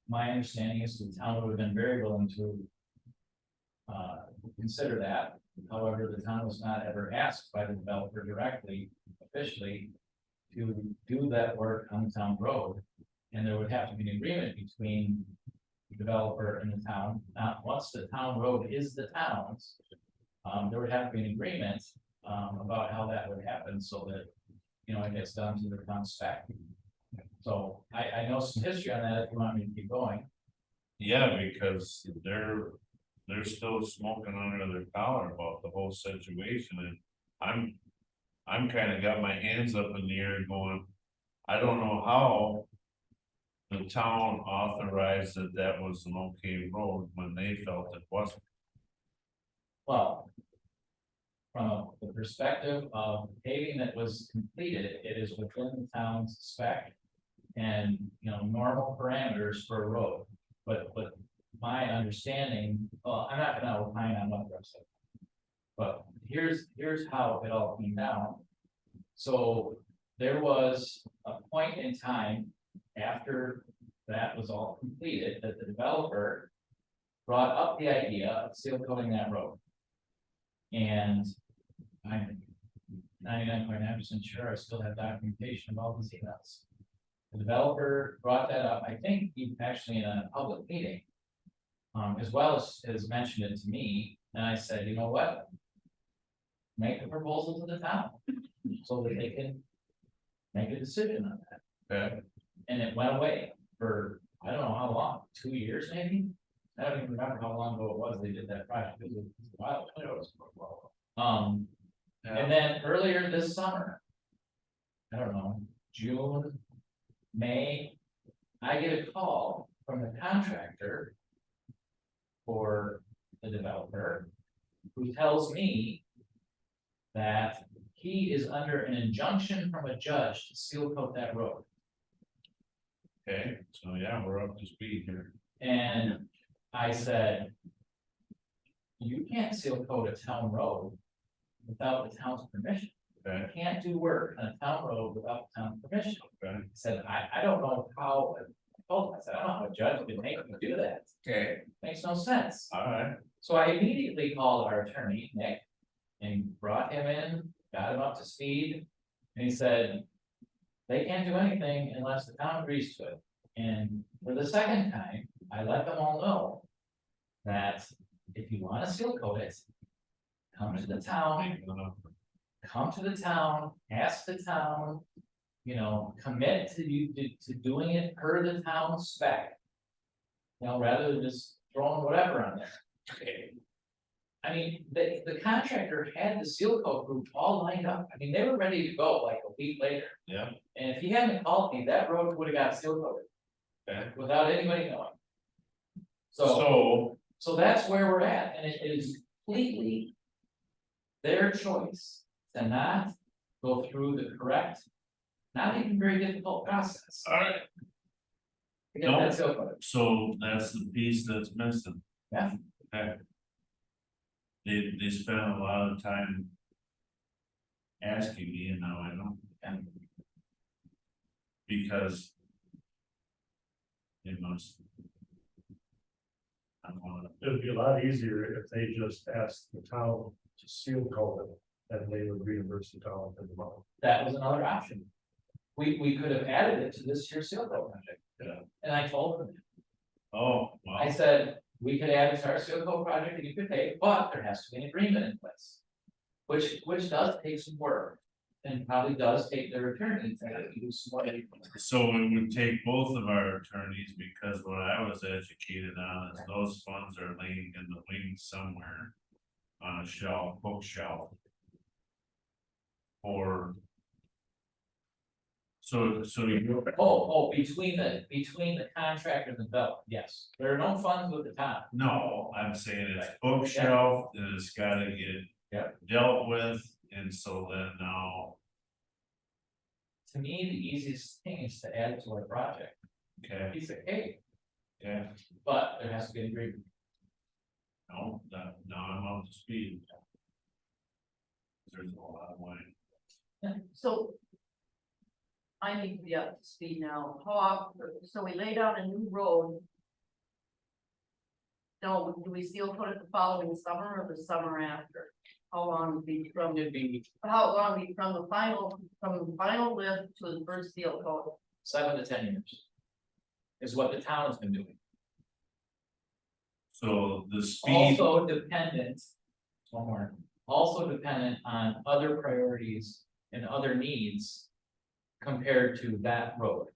My understanding is the town would have been very willing to consider that. However, the town was not ever asked by the developer directly, officially, to do that work on the town road. And there would have to be an agreement between the developer and the town. Not once the town road is the town's, there would have to be an agreement about how that would happen so that, you know, it gets done to the town spec. So I know some history on that if you want me to keep going. Yeah, because they're still smoking under their collar about the whole situation, and I'm kinda got my hands up in the air going, I don't know how. The town authorized that that was an okay road when they felt it wasn't. Well. From the perspective of paving that was completed, it is within the town's spec. And, you know, normal parameters for a road, but my understanding, well, I'm not gonna opine on what the rest of it. But here's how it all came down. So there was a point in time after that was all completed, that the developer brought up the idea of seal coating that road. And I'm 99.9% sure I still have documentation of all these emails. The developer brought that up, I think he actually in a public meeting. As well as mentioned it to me, and I said, you know what? Make a proposal to the town, so that they can make a decision on that. Okay. And it went away for, I don't know how long, 2 years maybe? I don't even remember how long ago it was they did that project, it was a while ago. And then earlier this summer. I don't know, June, May, I get a call from the contractor. For the developer, who tells me. That he is under an injunction from a judge to seal coat that road. Okay, so yeah, we're up to speed here. And I said. You can't seal coat a town road without the town's permission. Okay, You can't do work on a town road without the town's permission. okay, I said, I don't know how, I said, I don't know how a judge can make me do that. okay, Makes no sense. alright, So I immediately called our attorney, Nick. And brought him in, got him up to speed, and he said. They can't do anything unless the town agrees to it. And for the second time, I let them all know. That if you wanna seal coat it. Come to the town, ask the town. You know, commit to doing it per the town spec. You know, rather than just throwing whatever on there. Okay. I mean, the contractor had the seal coat group all lined up, I mean, they were ready to go like a week later. yeah, And if he hadn't called me, that road would have got seal coated. Okay. Without anybody knowing. So so, that's where we're at, and it is completely. Their choice to not go through the correct, not even very difficult process. alright, To get that seal coated. so that's the piece that's missing. Yeah. Okay. They spent a lot of time. Asking me, and now I know. And Because. They must. I wanna, It'd be a lot easier if they just asked the town to seal coat it, and they would reimburse the town for the money. that was another option. We could have added it to this year's seal coat project. Yeah. And I told them, oh, I wow, said, we could add it to our seal coat project and you could pay, but there has to be an agreement in place. Which does take some work. And probably does take their attorney to do some work. so it would take both of our attorneys, because what I was educated on is those funds are laying in the wings somewhere. On a shelf, bookshelf. Or. So you, Between the contractor and the developer, yes, there are no funds with the town. no, I'm saying it's bookshelf, and it's gotta get. Yep. Dealt with, and so then now, To me, the easiest thing is to add it to our project, okay, piece of cake, yeah, but there has to be an agreement. no, that, now I'm up to speed. There's a lot of money, So. I need to be up to speed now, so we laid out a new road. No, do we seal coat it the following summer or the summer after? How long would be from, It'd be how long would be from the final lift to the first seal coat? 7 to 10 years. Is what the town has been doing. so the speed, Also dependent, one more, also dependent on other priorities and other needs compared to that road.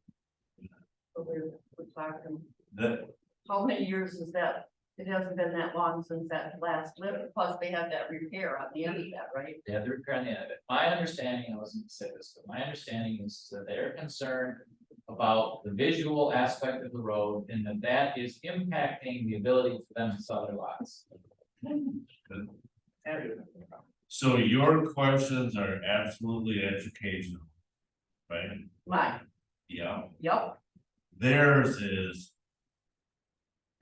So we're talking, That, how many years is that? It hasn't been that long since that last lift, plus they had that repair on the end of that, right? They had the repair on the end of it. My understanding, I wasn't gonna say this, but my understanding is that they're concerned about the visual aspect of the road and that is impacting the ability for them to sell their lots. so your questions are absolutely educational. Right? Mine, Yeah, yep, theirs is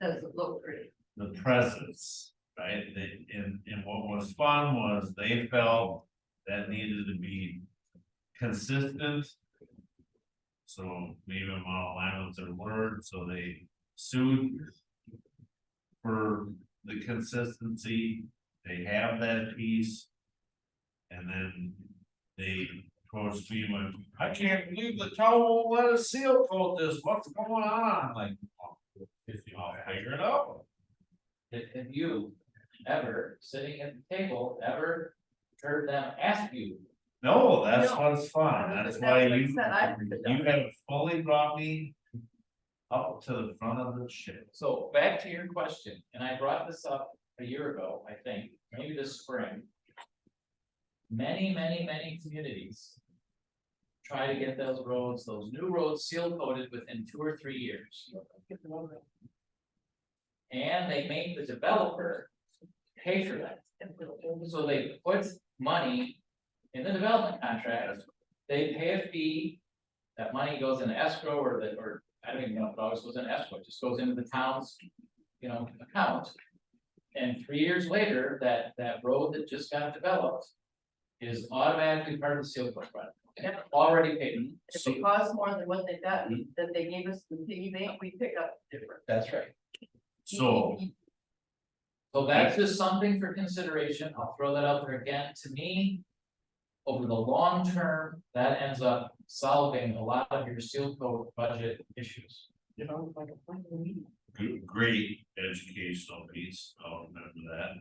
does it look pretty? the presence, right? And what was fun was they felt that needed to be consistent. So maybe I'm out of line with their word, so they sued for the consistency, they have that piece. And then they approached me when, I can't believe the town won't let us seal coat this, what's going on? Like, I'll figure it out. Have you ever, sitting at the table, ever heard them ask you? No, that's No. what's fun, that's That's why what I you, said, I- you have fully brought me up to the front of the ship. So back to your question, and I brought this up a year ago, I think, maybe this spring. Many communities try to get those roads, those new roads seal coated within 2 or 3 years. And they make the developer pay for that. So they put money in the development contract, they pay a fee. That money goes into escrow or I don't even know if it always goes in escrow, it just goes into the town's, account. And 3 years later, that road that just got developed is automatically part of the seal coat project. Already paid. If it costs more than what they got, that they gave us the piggy bank, we pick up different. That's right. So, So that's just something for consideration. I'll throw that out there again. To me, over the long term, that ends up solving a lot of your seal coat budget issues. great educational piece, I'll remember that.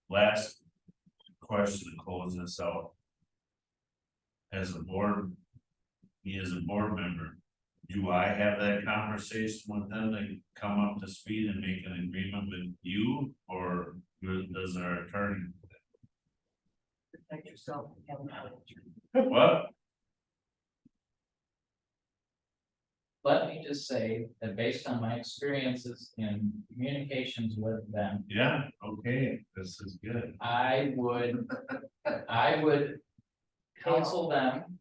Last question to close this out. As a board, me as a board member, do I have that conversation with them to come up to speed and make an agreement with you, or does our attorney? Protect yourself. What? Let me just say that based on my experiences in communications with them, Yeah, okay, this is good. I would counsel them.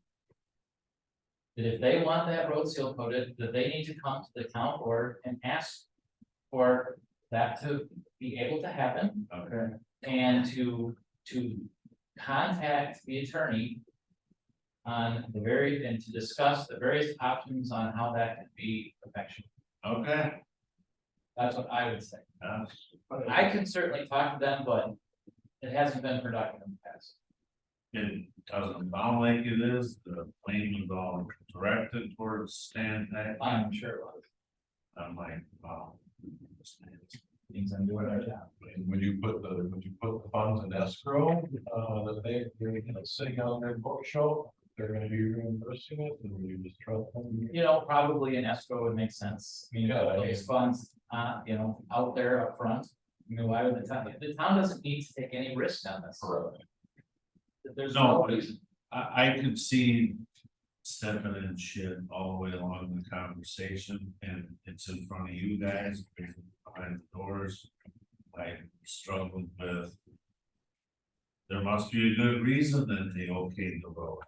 That if they want that road seal coated, that they need to come to the town board and ask for that to be able to happen. Okay. And to contact the attorney. On and to discuss the various options on how that could be effectual. Okay. That's what I would say. Uh, I can certainly talk to them, but it hasn't been productive in the past. It doesn't sound like it is, the plane was all directed towards Stan Tech. I'm sure it was. I'm like, wow. Means I'm doing our job. And would you put the funds in escrow, that they're sitting on their bookshelf? They're gonna be reimbursing it, and would you just trust them? Probably an escrow would make sense. I mean, Yeah, I those funds, out there up front. Why would the town doesn't need to take any risk on this. Correct. There's No, no reason. I could see stepping in shit all the way along the conversation, and it's in front of you guys, behind the doors. I struggled with. There must be a good reason that they okayed the road.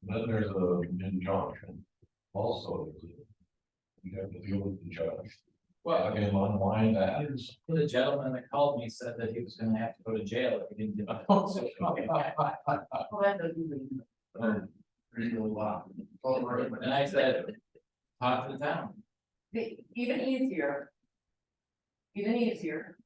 Then there's an injunction also. You have to deal with the judge. Well, I can unwind that. the gentleman that called me said that he was gonna have to go to jail if he didn't get a phone. So, Well, that doesn't mean- and I said, talk to the town. Even easier. Even easier.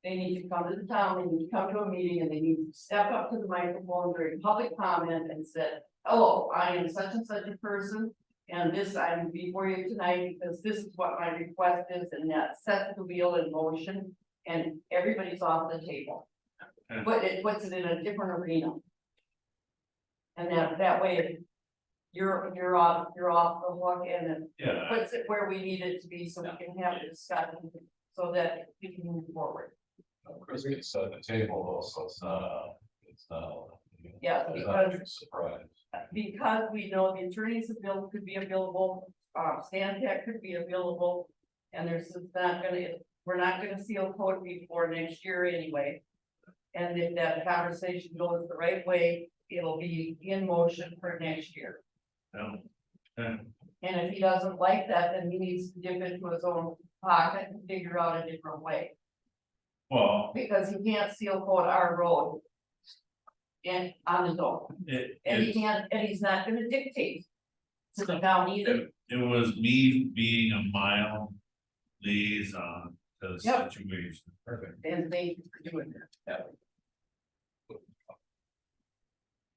They need to come to the town, they need to come to a meeting, and they need to step up to the microphone during public comment and say, hello, I am such and such a person. And this, I'm before you tonight because this is what my request is, and that sets the wheel in motion, and everybody's off the table. But it puts it in a different arena. And that way, you're off the hook, and it Yeah, puts it where we need it to be, so we can have a discussion, so that we can move forward. Chris can set the table also, it's not. Yeah, It's not a because- big surprise. Because we know the attorney's bill could be available, Stan Tech could be available. And there's just not gonna, we're not gonna seal code before next year anyway. And if that conversation goes the right way, it'll be in motion for next year. no, yeah, And if he doesn't like that, then he needs to dip into his own pocket and figure out a different way, well, because he can't seal code our road. And on his own, and he it, can't, and he's not gonna dictate to the town either. it was me being a mild liaison to the Yep. situation. Perfect. And they doing that.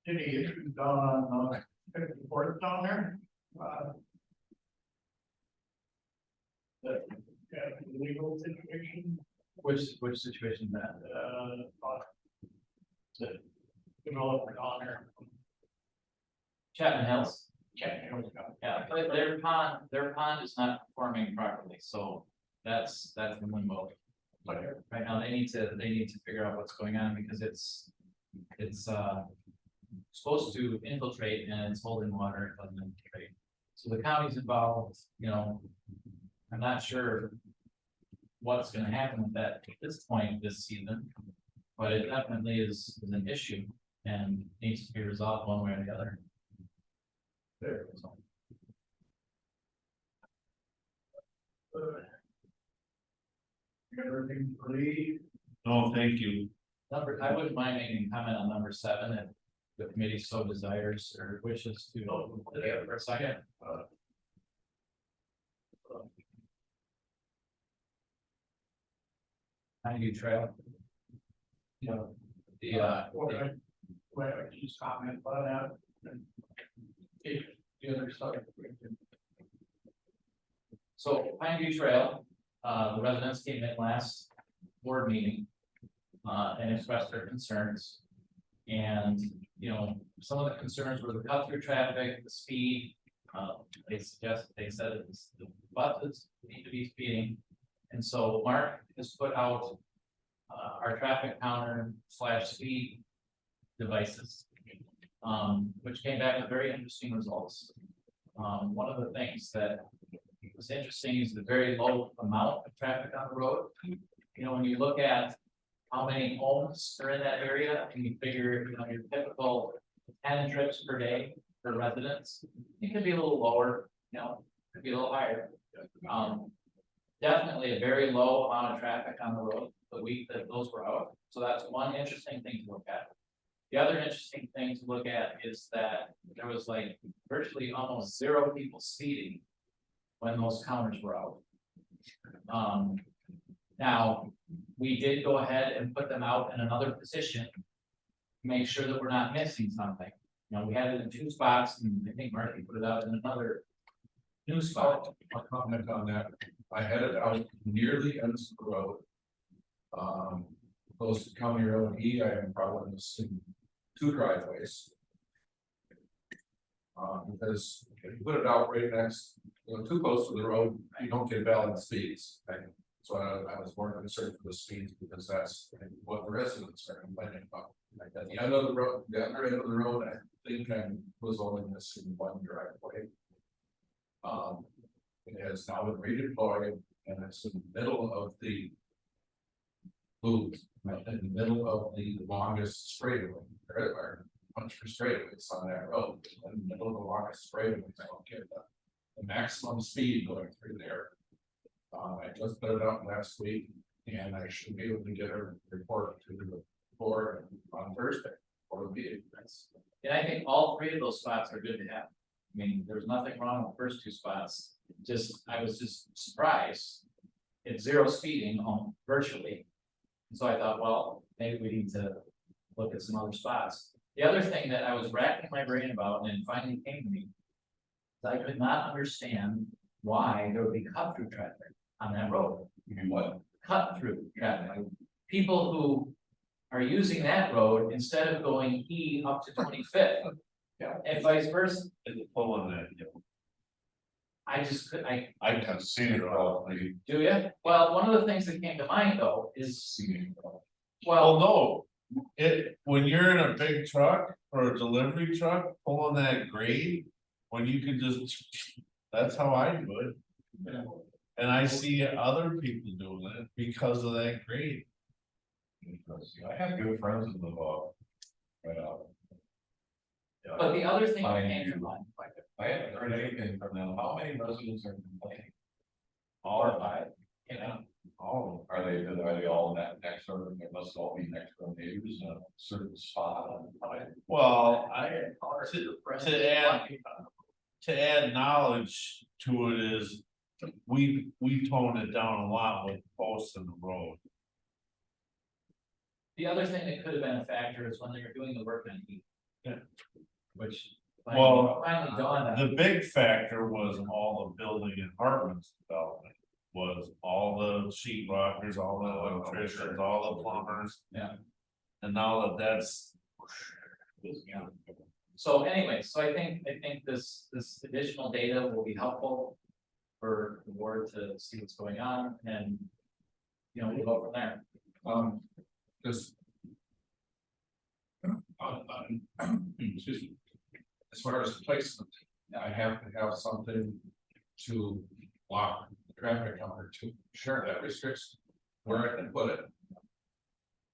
Any issues on, report down there? The, legal situation, Which situation is that? on the developer on there. Chapman Hills? Yeah, here we go. Yeah, but their pond is not performing properly, so that's the limbo. But right now, they need to figure out what's going on, because it's supposed to infiltrate, and it's holding water, it doesn't infiltrate. So the county's involved, you know, I'm not sure what's gonna happen with that at this point this season, but it definitely is an issue and needs to be resolved one way or the other. There. So, Everything free, No, thank you. I wouldn't mind making a comment on number 7 if the committee so desires or wishes to put it for a second. Pineview Trail. You know, okay, well, just comment on that. And if the other side. So Pineview Trail, the residents came in last board meeting. And expressed their concerns. And, you know, some of the concerns were the cut through traffic, the speed. They said that the buses need to be speeding. And so Mark has put out our traffic counter / speed devices. Which came back with very interesting results. One of the things that was interesting is the very low amount of traffic on the road. You know, when you look at how many homes are in that area, and you figure, you know, your typical 10 trips per day for residents, it could be a little lower, you know, could be a little higher. Definitely a very low amount of traffic on the road the week that those were out, so that's one interesting thing to look at. The other interesting thing to look at is that there was like virtually almost 0 people speeding when those counters were out. Now, we did go ahead and put them out in another position. to Make sure that we're not missing something. You know, we had it in 2 spots, and I think Marty put it out in another new spot. I'll comment on that. I had it out near the ends of the road. Close to County Road E, I am probably missing 2 driveways. Because if you put it out right next, you know, too close to the road, you don't get valid speeds. So I was more concerned for the speeds, because that's what the residents are complaining about. Like at the end of the road, the other end of the road, I think I was only missing 1 driveway. It has now been redeployed, and it's in the middle of the loop, in the middle of the longest straightaway. There are a bunch of straightaways on that road, in the middle of the longest straightaway, I don't get the maximum speed going through there. I just put it out last week, and I should be able to get a report to the board on Thursday or the meeting. And I think all 3 of those spots are good to have. I mean, there's nothing wrong with the first 2 spots. I was just surprised. It's 0 speeding on virtually. And so I thought, well, maybe we need to look at some other spots. The other thing that I was racking my brain about and finally came to me. Is I could not understand why there would be cut through traffic on that road. You mean what? Cut through traffic. People who are using that road instead of going E up to 25th. Yeah. And vice versa. It's pulling that, I just could, I, I can see it all, like, do ya? Well, one of the things that came to mind though is, well, well, no. When you're in a big truck or a delivery truck pulling that grade, when you can just, that's how I do it. And I see other people doing it because of that grade. I have good friends in the law. Right out. but the other thing that I came to do. mind, I haven't heard anything from them. How many residents are complaining? all of I, you know, Oh, are they all next door? They must all be next door neighbors in a certain spot. Well, to to add knowledge to it is, we toned it down a lot with posts in the road. The other thing that could have been a factor is when they were doing the work on E. Yeah. Which Well, finally dawned on me. The big factor was all the building and apartments development, was all the sheet rockers, all the electricians, all the plumbers. Yeah. And now that's. Yeah. So anyway, so I think this additional data will be helpful for the board to see what's going on and, you know, we'll go from there. Just. Excuse me. As far as placement, I have to have something to block the traffic counter to sure that restricts where I can put it.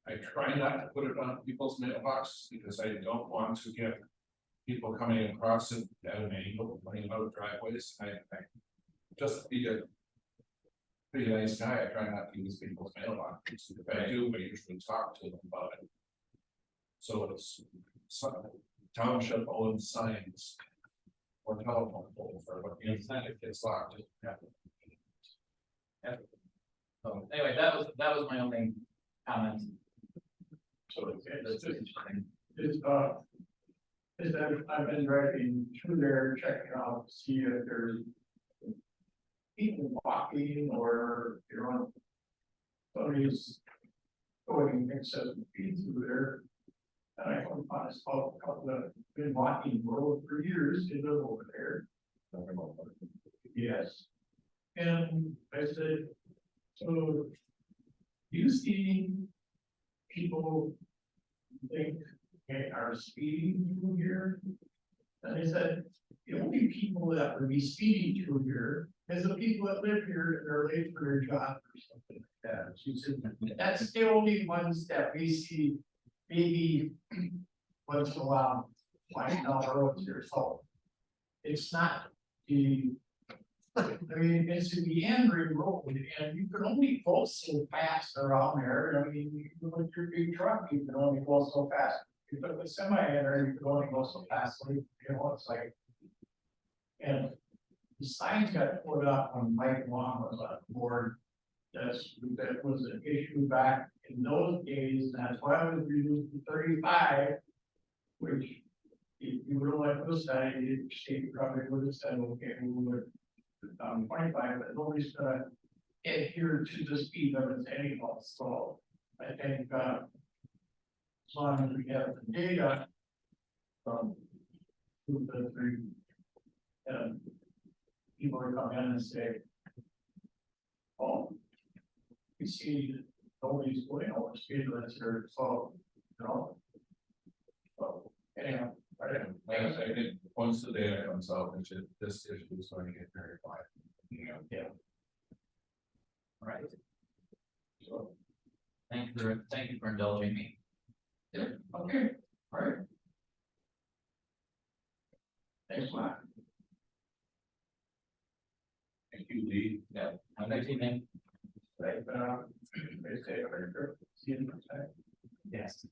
I try not to put it on people's mailboxes because I don't want to get people coming across it at an angle, running out of driveways. I just be a nice guy. I try not to use people's mailboxes. If I do, I usually talk to them about it. So it's some township owned signs. Or telephone poles or what, you know, it gets locked. Yeah. So anyway, that was my only comment. So I've been driving through there, checking out, to see if there's people walking or, you know, somebody's going excessive speed through there. And I come upon a spot, a couple that been walking the road for years, they live over there. Yes. And I said, so, do you see people think they are speeding through here? And I said, the only people that would be speeding through here is the people that live here and are late for their job or something like that. She said, that's the only ones that we see, maybe once in a while, flying down the roads here, so. It's not the, I mean, it's a meandering road, and you can only go so fast around there. I mean, with your big truck, you can only go so fast. If you put the semi in there, you can only go so fast, so you know, it's like. And the signs got put up when Mike Long was on board. That was an issue back in those days, and that's why I was using 35, which if you would have let those say, the state probably would have said, okay, we would 25, but nobody's gonna adhere to the speed limits anyhow, so I think as long as we have the data from the three, people are coming in and say, oh, you see, nobody's going over speed limits here, so, you know. So, anyhow. Like I said, once the data comes out, this issue is going to get very quiet. You know, Yeah. All right, so. thank you for indulging me. Yeah, okay, all right. Thanks a lot. Thank you, Lee. Yeah, have a nice evening. Right, they say, see you next time. Yes.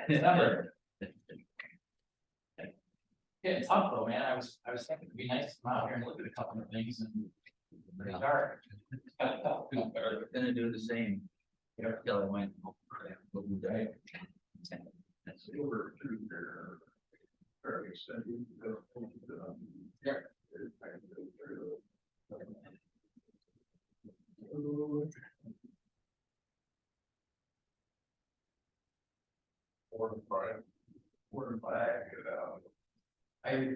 December. Yeah, it's tough though, man. I was thinking it'd be nice to come out here and look at a couple of things and. Pretty dark. Gonna do the same. Till I went. Oh, crap, what we died. That's over through there. Very extended. Yeah. flag, I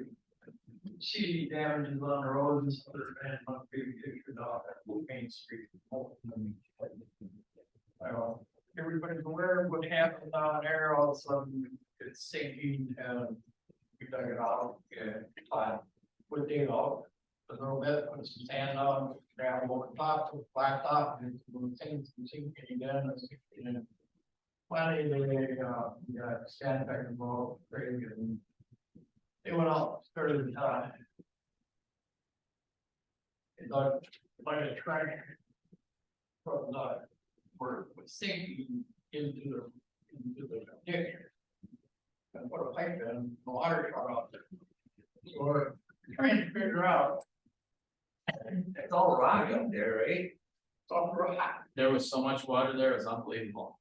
see damages on the roads and stuff, and on big pictures off at Main Street. Everybody's aware of what happened down there, all of a sudden it's sinking and we dug it out and put it out a little bit, put some sand on, gravel over top, put blacktop, and things sinking again, and sinking in. Finally, they got sand back involved, very good. And they went out, started it's like a track from the, where it was sinking into the ditch. And put a pipe in, the water shot off there. So we're trying to figure out. It's all rock up there, right? It's all rock. There was so much water there, it's unbelievable.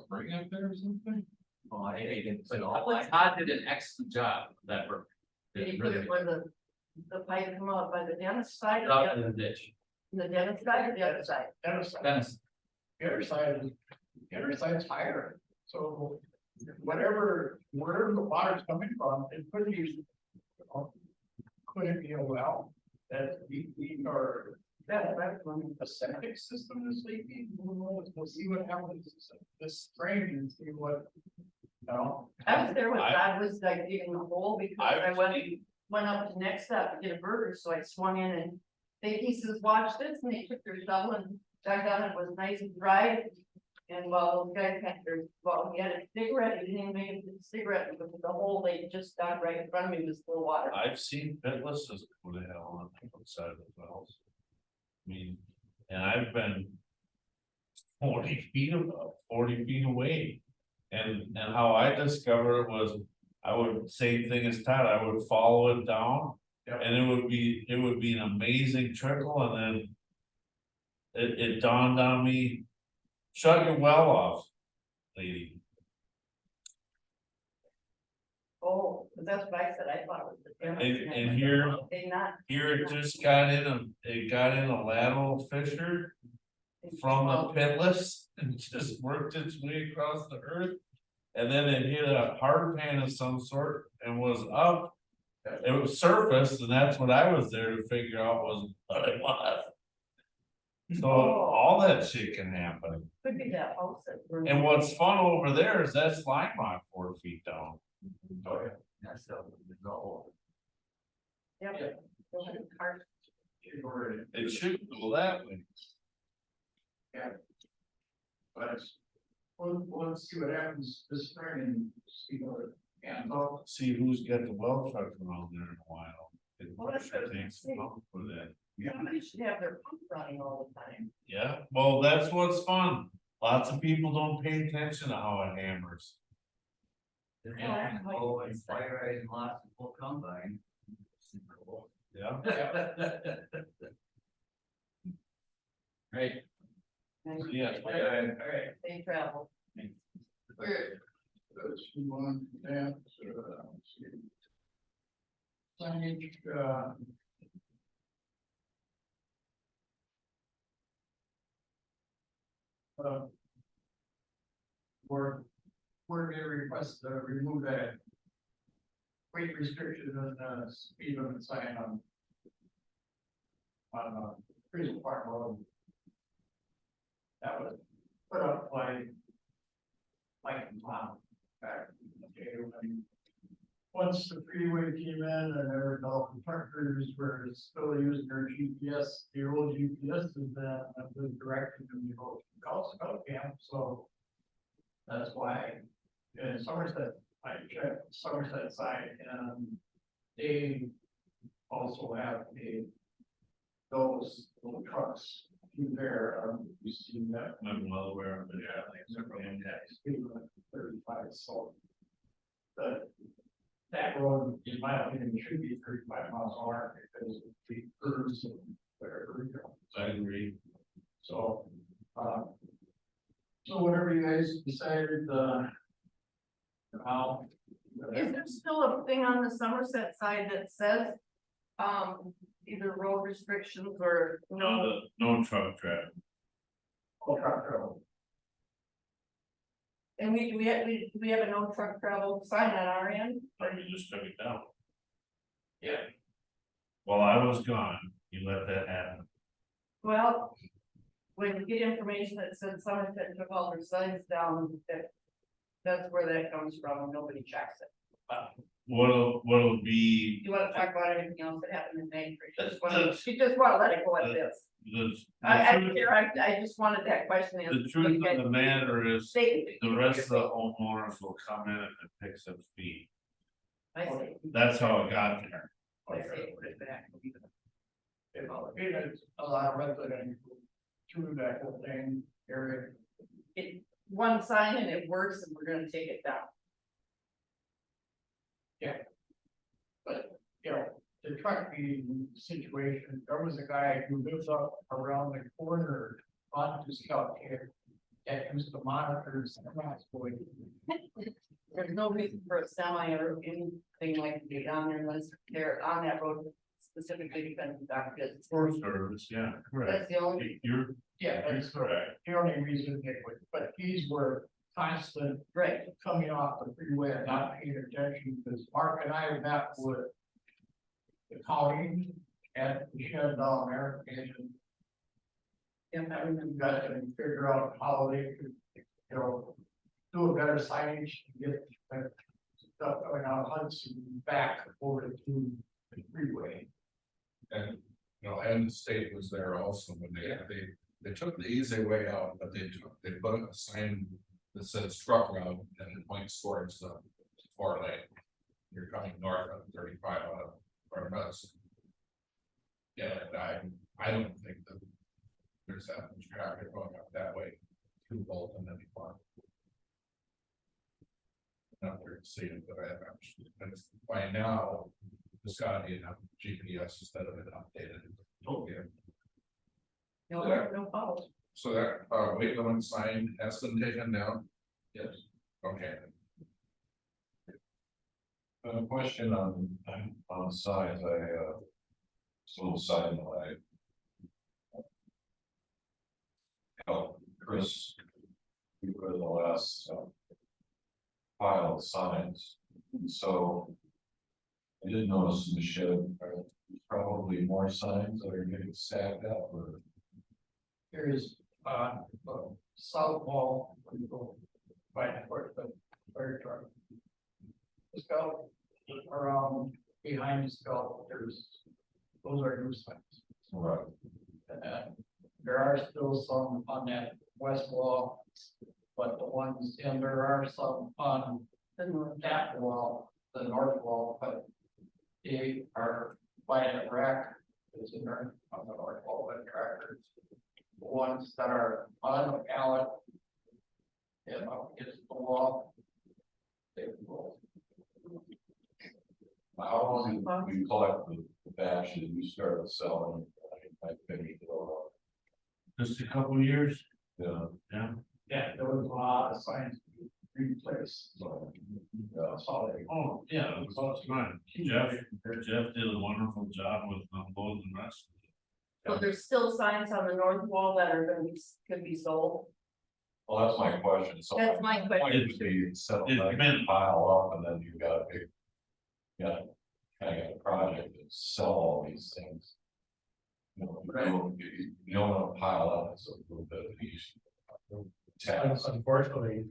Bring up there or something? Oh, I didn't put But all my. Todd did an excellent job of that work. Did It he put really it where the pipe come out by the dentist side, got out in the ditch. the dentist side or the other side? Dennis, The other side's higher, so wherever the water's coming from, it could be. Could it be a well that we or That's right, from a septic system is leaking? We'll see what happens this spring and see what. No, I was there when God was like digging the hole because I I've went up to next stop to get a burger, so I swung in and he says, watch this, and they took their shovel and dug down, it was nice and dry. And while those guys had he had a cigarette, he didn't even make it to the cigarette, because the hole they just dug right in front of me was full of water. I've seen pitless go to hell on the outside of the wells. I mean, and I've been 40 feet away. And how I discovered it was, I would, same thing as Todd, I would follow it down. And it would be an amazing trickle, and then it dawned on me, shut your well off, lady. Oh, 'cause that's what I said, I thought it was the dentist. And here, They not. here it just got in a lateral fissure from the pitless and just worked its way across the earth. And then it hit a hard pan of some sort and was up. It was surfaced, and that's what I was there to figure out was what it was. So all that shit can happen. Could be that house that burned. And what's fun over there is that's lime rock 4 feet down. oh yeah. That's the goal. Yep. They'll have a car. It should go that way. But we'll see what happens this spring and see what, and so, See who's got the well truck around there in a while. It Well, that's what I was gonna takes say. pump for that. Somebody should have their pump running all the time. Yeah, well, that's what's fun. Lots of people don't pay attention to how it hammers. Yeah, oh, and fire and lots of full combine. Super cool. Yeah. right, Yeah. all right. They travel. Okay. Let's move on to that, let's see. Signage, we're gonna request to remove that weight restriction and speed limit sign on Freedom Park Road. That was put up by Mike and Tom back in the day when once the freeway came in and there were all truckers were still using their GPS, the old GPS is that was directed them to go to Gulf Scout camp, so that's why in Somerset, I checked Somerset side and they also have those little trucks there, you see that. I'm well aware of it. Yeah, like several speed limit 35, so. That road, in my opinion, should be 35 miles an hour because of the curves and whatever. I agree. So, so whatever you guys decided, how. Is there still a thing on the Somerset side that says, either road restrictions or no? No truck traffic. Oh, truck road. And we have a no truck travel sign on our end, Or you just took it down. Yeah. While I was gone, you let that happen. well. When you get information that says someone that took all their signs down, that's where that comes from, and nobody checks it. What'll be, You wanna talk about anything else that happened in May? That's- You just wanna let it go at this. I don't care, I just wanted that question the answered. truth of the matter is, State. the rest of the homeowners will come in and pick up speed. I say. That's how it got there. I say put it back. It's a lot of residents through that whole thing area. One sign and it works and we're gonna take it down. But, you know, the truck meeting situation, there was a guy who lives up around the corner on his Scout here. That used to monitor some grass going. There's no reason for a semi or anything like to be down there unless they're on that road specifically because of dark business. For service, yeah, correct. That's the only, You're Yeah, that's correct. the only reason they would, but these were constant right, coming off the freeway and not paying attention, because Mark and I met with the county and the shed down there, and yeah, I remember. we got to figure out how they could, you know, do a better signage, to get that stuff going out of Hudson back over to the freeway. And, you know, and the state was there also when they took the easy way out, but they put a sign that says truck route and it points towards the 4 lane. You're coming north of 35 out of Hudson. Yeah, and I don't think that there's that much traffic going up that way through Bolton anymore. Not there to see it, but that's by now, it's gotta be enough GPS instead of it updated. Okay. No fault. So that, weight limit sign has been taken down? Yes. Okay, A question on signs, it's a little side note, helped Chris. We were the last pile of signs, and so I did notice in the shed, probably more signs that are getting stacked up, or There's south wall, when you go by the fire truck. The Scout, around behind the Scout, those are new signs. right, There are still some on that west wall, but and there are some on that wall, the north wall, but they are by the rack. It's in there on the north wall by the tractors. The ones that are on the pallet. And up against the wall. They will. how long did you collect the batch that you started selling? I finished it all, Just a couple years, yeah, Yeah, there was a lot of signs to replace. so, That's all they. oh, yeah, it was fine. Jeff did a wonderful job with both the rest. So there's still signs on the north wall that are gonna be, could be sold. well, that's my question, so. That's my question. Point would be settle It's back been- and pile up, and then you've got a big. Yeah, kind of got a project to sell all these things. You know, you don't want to pile up, it's a little bit of issue. Tax. Unfortunately,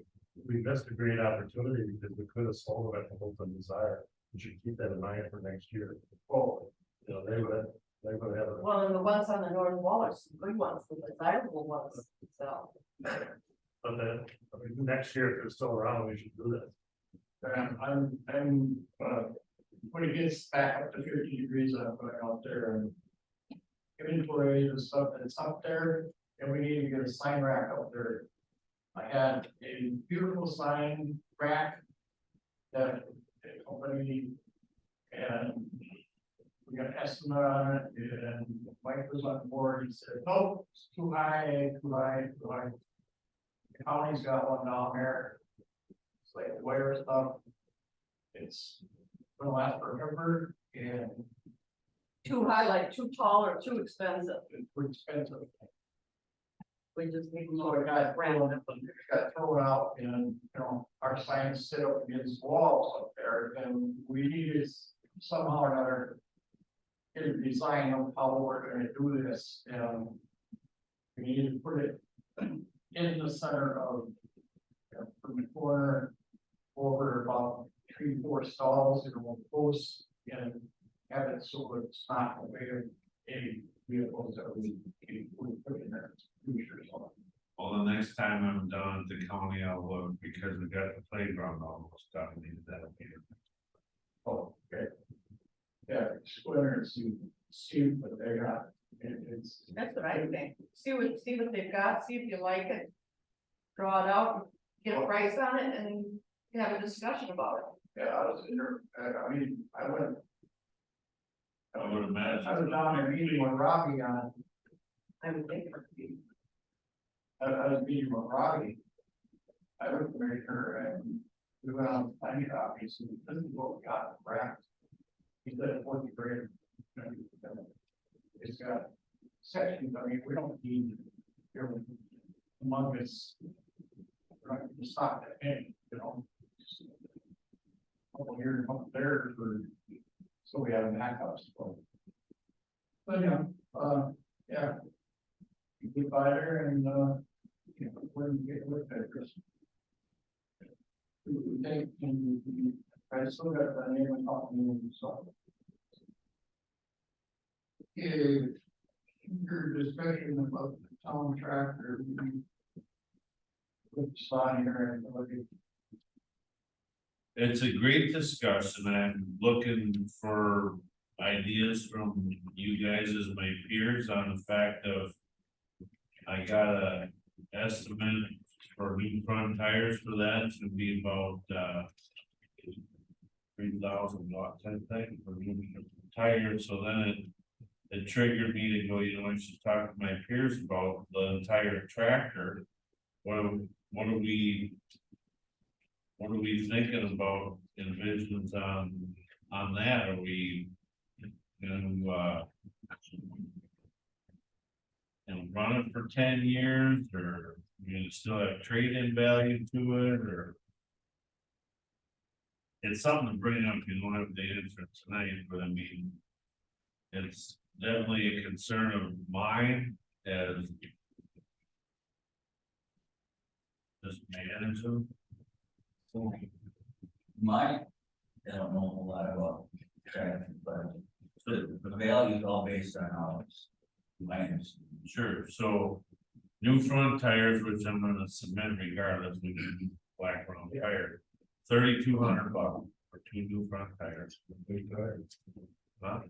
we missed a great opportunity because we could have sold it at the Bolton Desire. We should keep that in mind for next year. Oh, you know, they would have. Well, and the ones on the north wall are some good ones, the desirable ones, so. But then, I mean, next year, if they're still around, we should do that. I'm when it gets back up to 50 degrees, I'm going out there and. Inventory the stuff that's up there, and we need to get a sign rack up there. I had a beautiful sign rack. That the company. And. We got an estimate on it, and Mike was on board, he said, nope, it's too high, too high, too high. The county's got one down there. It's like wire stuff. It's gonna last forever and Too high, like too tall or too expensive. it's too expensive. We just need So more it got thrown, it got thrown out and, our signs sit up against walls up there and we needed somehow or another. Get a design of how we're gonna do this and. We need to put it in the center of. From the corner. Over about 3-4 stalls and we'll post and have it so it's not the way of any vehicles that we put in there. Well, the next time I'm done at the county, I'll look, because we got the playground almost done, we need that here. Oh, okay. Yeah, square and see what they got. It's, That's what I think. See what they've got, see if you like it. Draw it out, get a price on it and have a discussion about it. yeah, I was in there, I mean, I went, I would imagine. I was down there meeting with Robbie on, I would think it would be. I was meeting with Robbie. I went to her and we went on the planning office and this is what we got in practice. He said it's 40 grand. It's got sections, I mean, we don't need your humongous. Right, it's not that many, just a couple here, a couple there for, so we have an backup. But yeah. You get by there and when you get with that, Chris. We take, I still got the name and talking and so. Your discussion about the town tractor. Good sign here and look at. It's a great discussion, I'm looking for ideas from you guys as my peers on the fact of. I got a estimate for new front tires for that, it's gonna be about, 3,000 watts, I think, for new tires, so then it triggered me to go, I should talk to my peers about the entire tractor. What are we thinking about envisions on that? Are we gonna, run it for 10 years, or you gonna still have trade-in value to it, or? It's something to bring up, you don't have the answer tonight, but I mean, it's definitely a concern of mine as just manager. My, I don't know a whole lot about traffic, but the value is all based on how it's. Minus. Sure, so new front tires, which I'm gonna submit regardless, we do black round tire. $3,200 for 2 new front tires. Huh?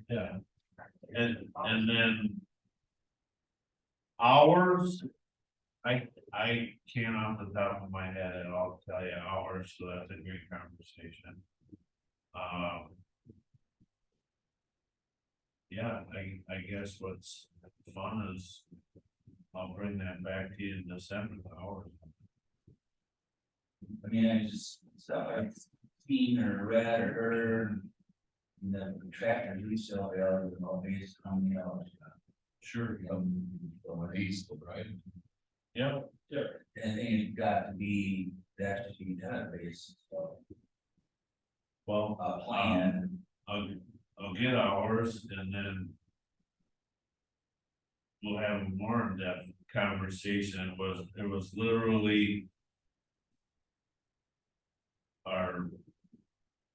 Yeah. And then. Hours. I can't off the top of my head at all tell you hours, so that's a great conversation. Yeah, I guess what's fun is I'll bring that back to you in December, the hours. I mean, I just, so I've seen or read or heard. The tractor resale value is all based on the hours. Sure. From east, right? Yeah, And I think it's got to be, that should be database, so, well, plan. I'll get hours and then. We'll have a more in-depth conversation. It was literally. Our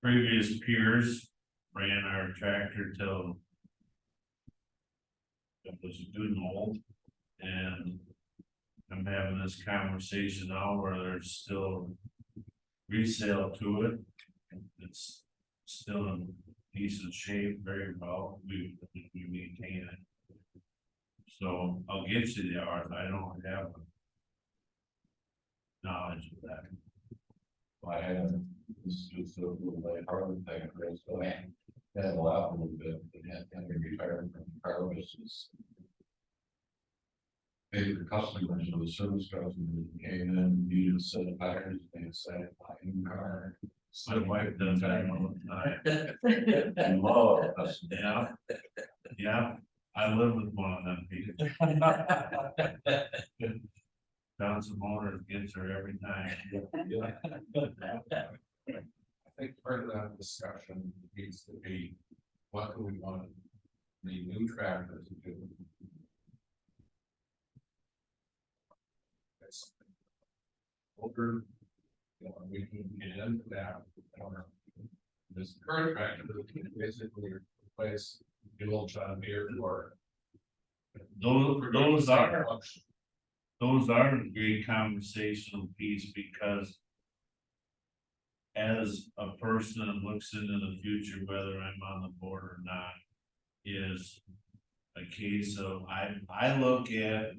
previous peers ran our tractor till. It was good and old, and I'm having this conversation now where there's still resale to it. It's still in decent shape, very well, we maintain it. So I'll get you the hours, I don't have knowledge of that. I had, this is a little late, hard thing, Chris, but I had a lot a little bit, and had to retire from the car business. Maybe the customers or the service customers came in, needed a set of tires, they said, buy a new car. My wife does that all the time. And love us. Yeah, I live with one of them people. Johnson Motors gets her every time. I think part of that discussion needs to be, what do we want the new tractor to do? It's older, you know, we can get into that. This current tractor can basically replace the old John Deere for. Those are a great conversational piece because. As a person that looks into the future, whether I'm on the board or not, is a case of, I look at.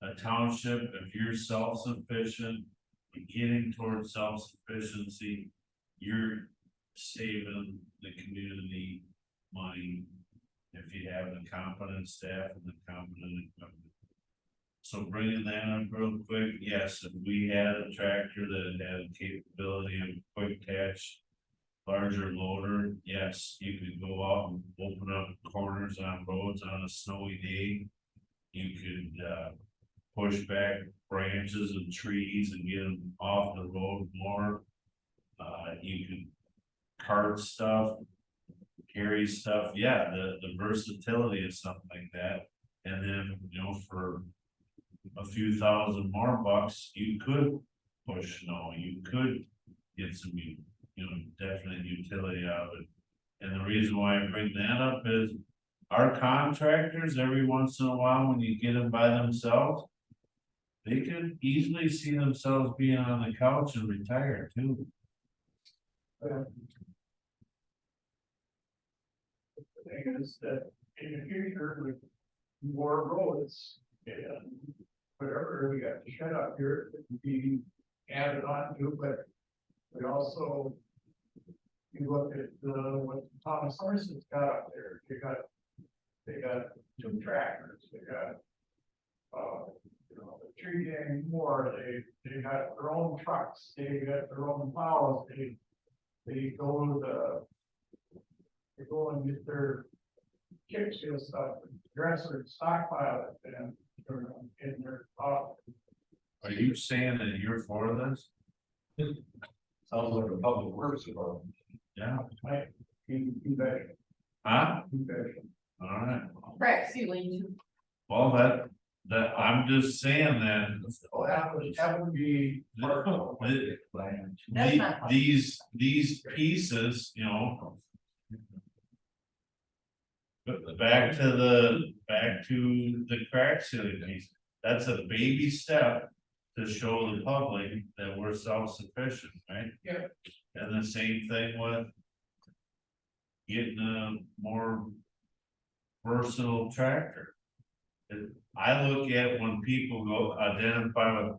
A township, if you're self-sufficient, getting towards self-sufficiency, you're saving the community money. If you have the competent staff and the competent equipment. So bringing that up real quick, yes, if we had a tractor that had a capability of quick catch. Larger loader, yes, you could go out and open up corners on roads on a snowy day. You could push back branches and trees and get them off the road more. You could cart stuff, carry stuff, yeah, the versatility of something like that. And then, you know, for a few thousand more bucks, you could push snow, you could get some, you know, definite utility out of it. And the reason why I bring that up is our contractors, every once in a while, when you get them by themselves, they could easily see themselves being on the couch and retire too. The thing is that in the future, with more roads and whatever, we got to shut up here, that can be added on to, but we also. You look at what Thomas Sorensen's got up there, they got 2 tractors, they got. You know, the tree gang more, they got their own trucks, they got their own plows, they go and get their kick seal stuff, dresser, stockpile it, and in their, Are you saying that you're for this? Sounds like a public works department. Yeah, you bet, huh? you bet. Alright, Crack ceiling too. well, that, I'm just saying that. Oh, that would be. That's not fun. These pieces, you know. But back to the crack ceiling piece, that's a baby step. To show the public that we're self-sufficient, right? Yeah. And the same thing with. Getting a more versatile tractor. I look at when people go identify with.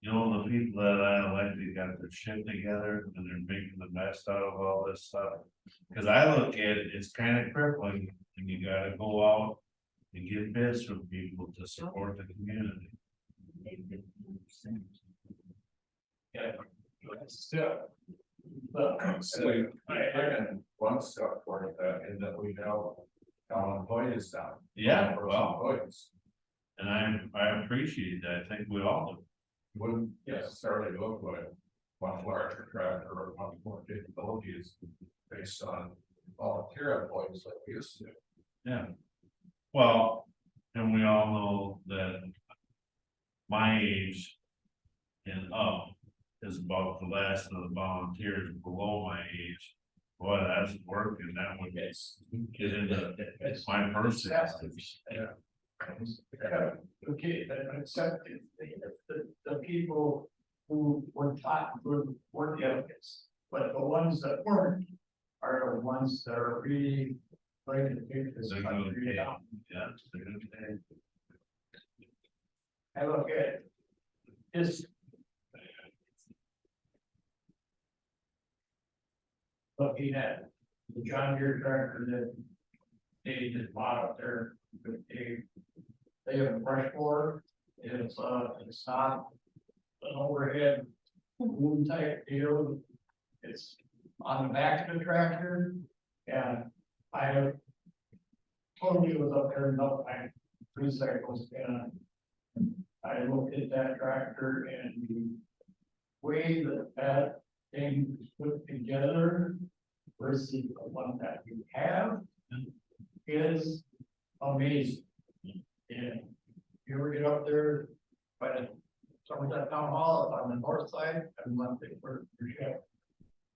You know, the people that I elected got their shit together and they're making the best out of all this stuff. Cause I look at it, it's kind of crippling and you gotta go out and get bids from people to support the community. Yeah. Step. So and one step toward that, and that we know our employees down. Yeah, Our well, employees and I appreciate that, I think we all do. wouldn't necessarily look like one larger tractor or one more capabilities based on volunteer employees like we used to do. Yeah. Well, and we all know that. My age. And up is about the last of the volunteers below my age. Boy, that's working, that would get into my person. Yeah. Okay, then accept the people who were taught were the advocates, but the ones that weren't are the ones that are really going to take this They're gonna country pay. down. Yeah, they're gonna pay. I look at this. Looking at the John Deere tractor that they just bought up there, but they have a brush board, it's not an overhead boom type deal. It's on the back of the tractor, and I have Totally was up there, no, I, 3 cycles, and I looked at that tractor and the way that that thing is put together versus the one that you have is amazing. And you ever get up there, by Somerset Town Hall, it's on the north side, and one thing for ship.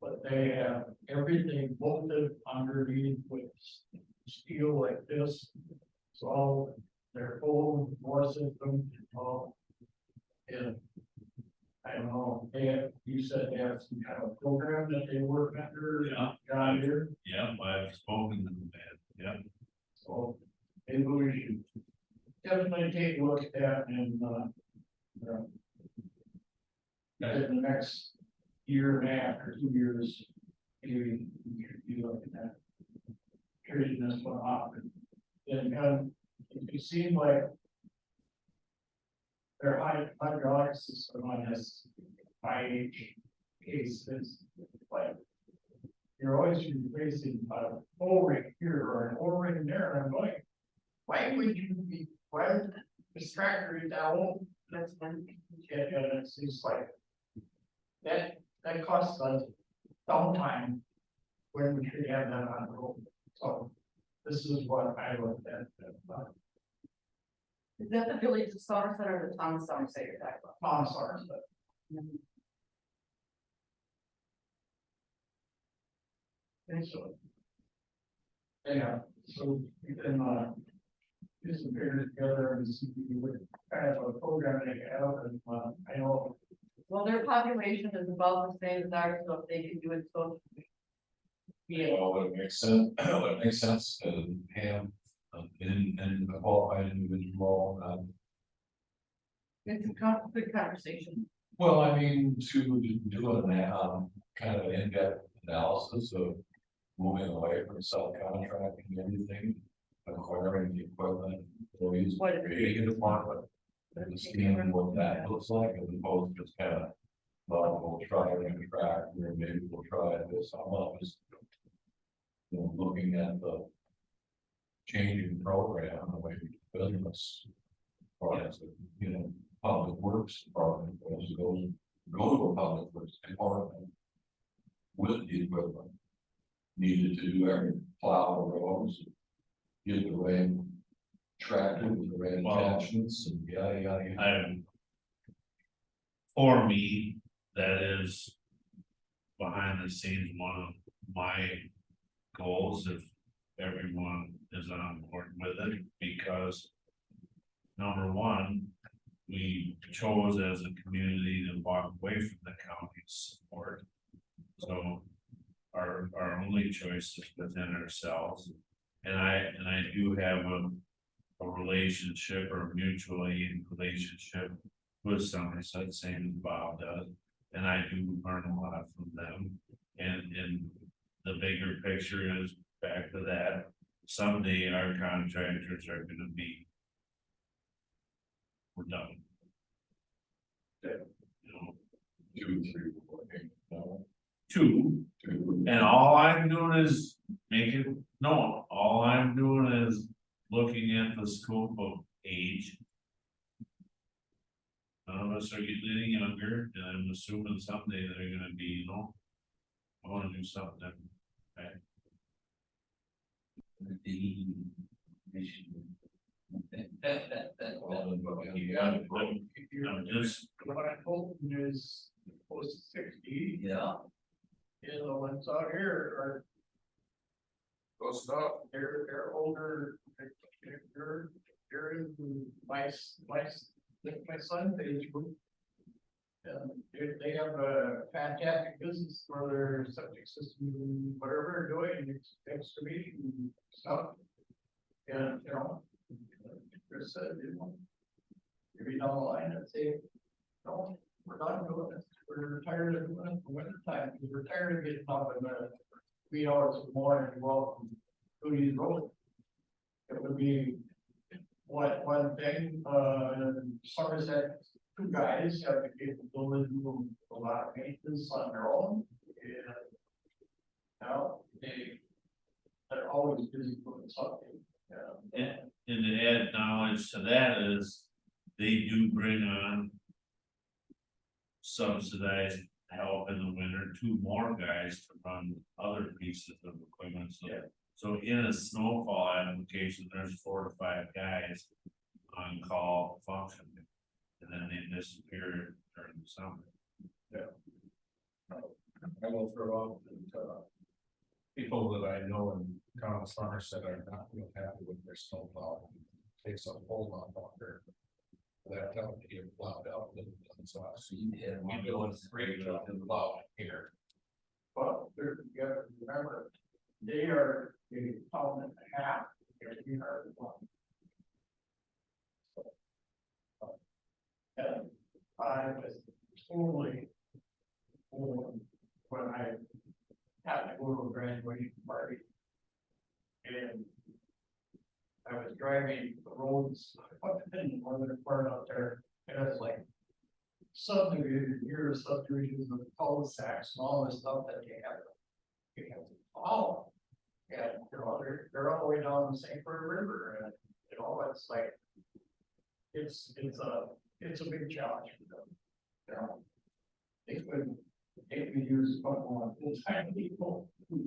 But they have everything bolted underneath with steel like this. So their whole door system, all. And I don't know, you said they have some kind of program that they work under. Yeah. Down here, Yeah, I've spoken to them, yeah. so maybe we should definitely take a look at that and, in the next year and a half or 2 years, maybe we should be looking at trading this one off. And it seemed like their hydraulic system on this IH case is like, you're always replacing an O-ring here or an O-ring there, and I'm like, why would you be, why would this tractor is down? That's been, And it's just like, that costs us downtime when we should have that on the road. So this is what I looked at. is that the village of Somerset or the town of Somerset you're talking about? I'm sorry, but so. Yeah, so you can, do some figures together and see what kind of a program they have, and, I know. Well, their population is about the same as ours, so if they can do it, so. Well, it makes sense, it makes sense to have, in a qualified individual, It's a good conversation. well, I mean, to do an, kind of an in-depth analysis of moving away from subcontracting and everything, acquiring the equipment, or use What- creating a department, and seeing what that looks like, as opposed to just kind of, well, we'll try it and track, or maybe we'll try this, I'm not just, looking at the changing program, the way we do business, products, public works department, go to a public works department with the equipment needed to do every plow the roads, get the right tractor with the right Well, attachments and yada, yada, yada. For me, that is behind the scenes, one of my goals, if everyone is on board with it, because number one, we chose as a community to walk away from the county's support. So our only choice is within ourselves. And I do have a relationship or mutual aid relationship with Somerset, same as Bob does. And I do learn a lot from them. And the bigger picture is back to that. Someday our contractors are gonna be. We're done. You know, 2, 3, 4, 8, no, two, 2. and all I'm doing is making, no, all I'm doing is looking at the scope of age. None of us are getting any younger, and I'm assuming someday they're gonna be, I wanna do something. The mission. Well, but Yeah, yeah, but if you're, I'm just, what I'm hoping is close to 60, Yeah, the ones out here are, Close enough. they're older. They're in my son's age group. And they have a fantastic business for their septic system, whatever they're doing, excavating and stuff. And, Chris said, maybe down the line, I'd say, no, we're not doing this, we're retired in the winter time, because we're tired of getting up in the 3 hours or more and well, to these roads. It would be one thing, Somerset, 2 guys have the capability to do a lot of maintenance on their own. And now they're always busy putting something. And to add knowledge to that is, they do bring on. Subsidized help in the winter, 2 more guys to run other pieces of equipment, so. So in a snowfall application, there's 4 to 5 guys on call functioning. And then they disappear during the summer. I will throw out that, people that I know in town of Somerset are not real happy with their snowplow. Takes a whole lot longer. For that town to get plowed out than it does last year. Yeah, We do a great job in plowing here. But they're, you gotta remember, they are a pound and a half, and we are one. And I was totally. When I had to go to a graduation party. And I was driving the roads, up in the northern part out there, and it's like. Subdivision here, subdivisions of cul-de-sacs and all this stuff that they have. Oh. Yeah, they're all the way down the St. Clair River, and it's like. It's a big challenge for them. You know. They could use one more full-time people who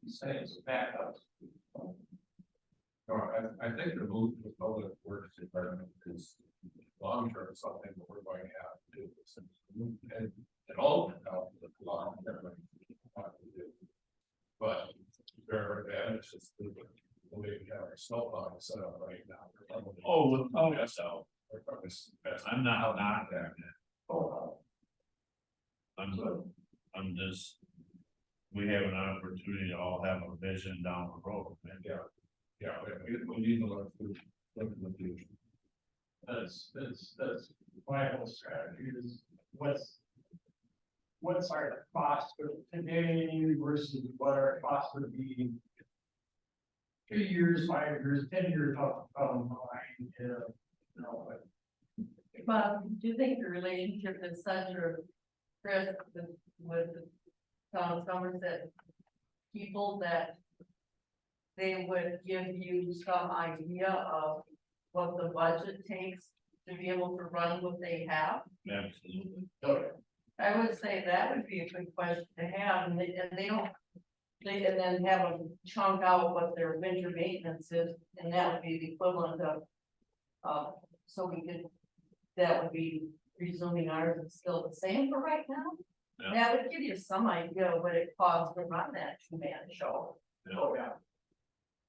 say it's a backup. No, I think the move to the public works department is long term something that we're going to have to do. And all of the long term. But there are advantages to the way we have our snowplow set up right now. Oh, So. I'm not knocking that. Oh, I'm just. We have an opportunity to all have a vision down the road, man. Yeah, we need to look in the future. that's my whole strategy is what's our cost of today versus what our cost would be 3 years, 5 years, 10 years down the line, you know, Bob, do you think the relationship is such, or Chris, with the town of Somerset people, that they would give you some idea of what the budget takes to be able to run what they have? Absolutely. I would say that would be a good question to have, and they don't. And then have them chunk out what their winter maintenance is, and that would be the equivalent of, so we could, that would be presuming ours is still the same for right now. Yeah. That would give you some idea of what it costs to run that 2-man show. oh, yeah.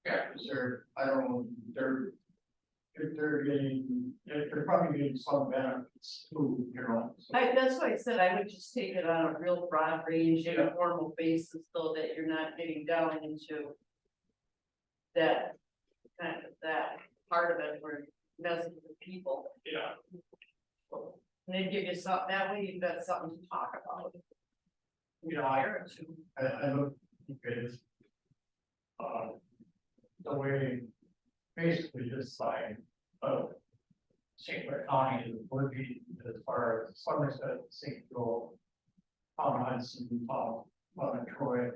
Yeah, cause I don't know, they're probably getting some benefits too, you know. So. That's why I said I would just take it on a real broad range, informal basis, so that you're not getting down into that kind of that part of it where you're messing with people. Yeah. And they give you something, that way you've got something to talk about. You know, I look at it. The way, basically this side of St. Clair County is working as far as Somerset, St. Joe, Hudson, Troy.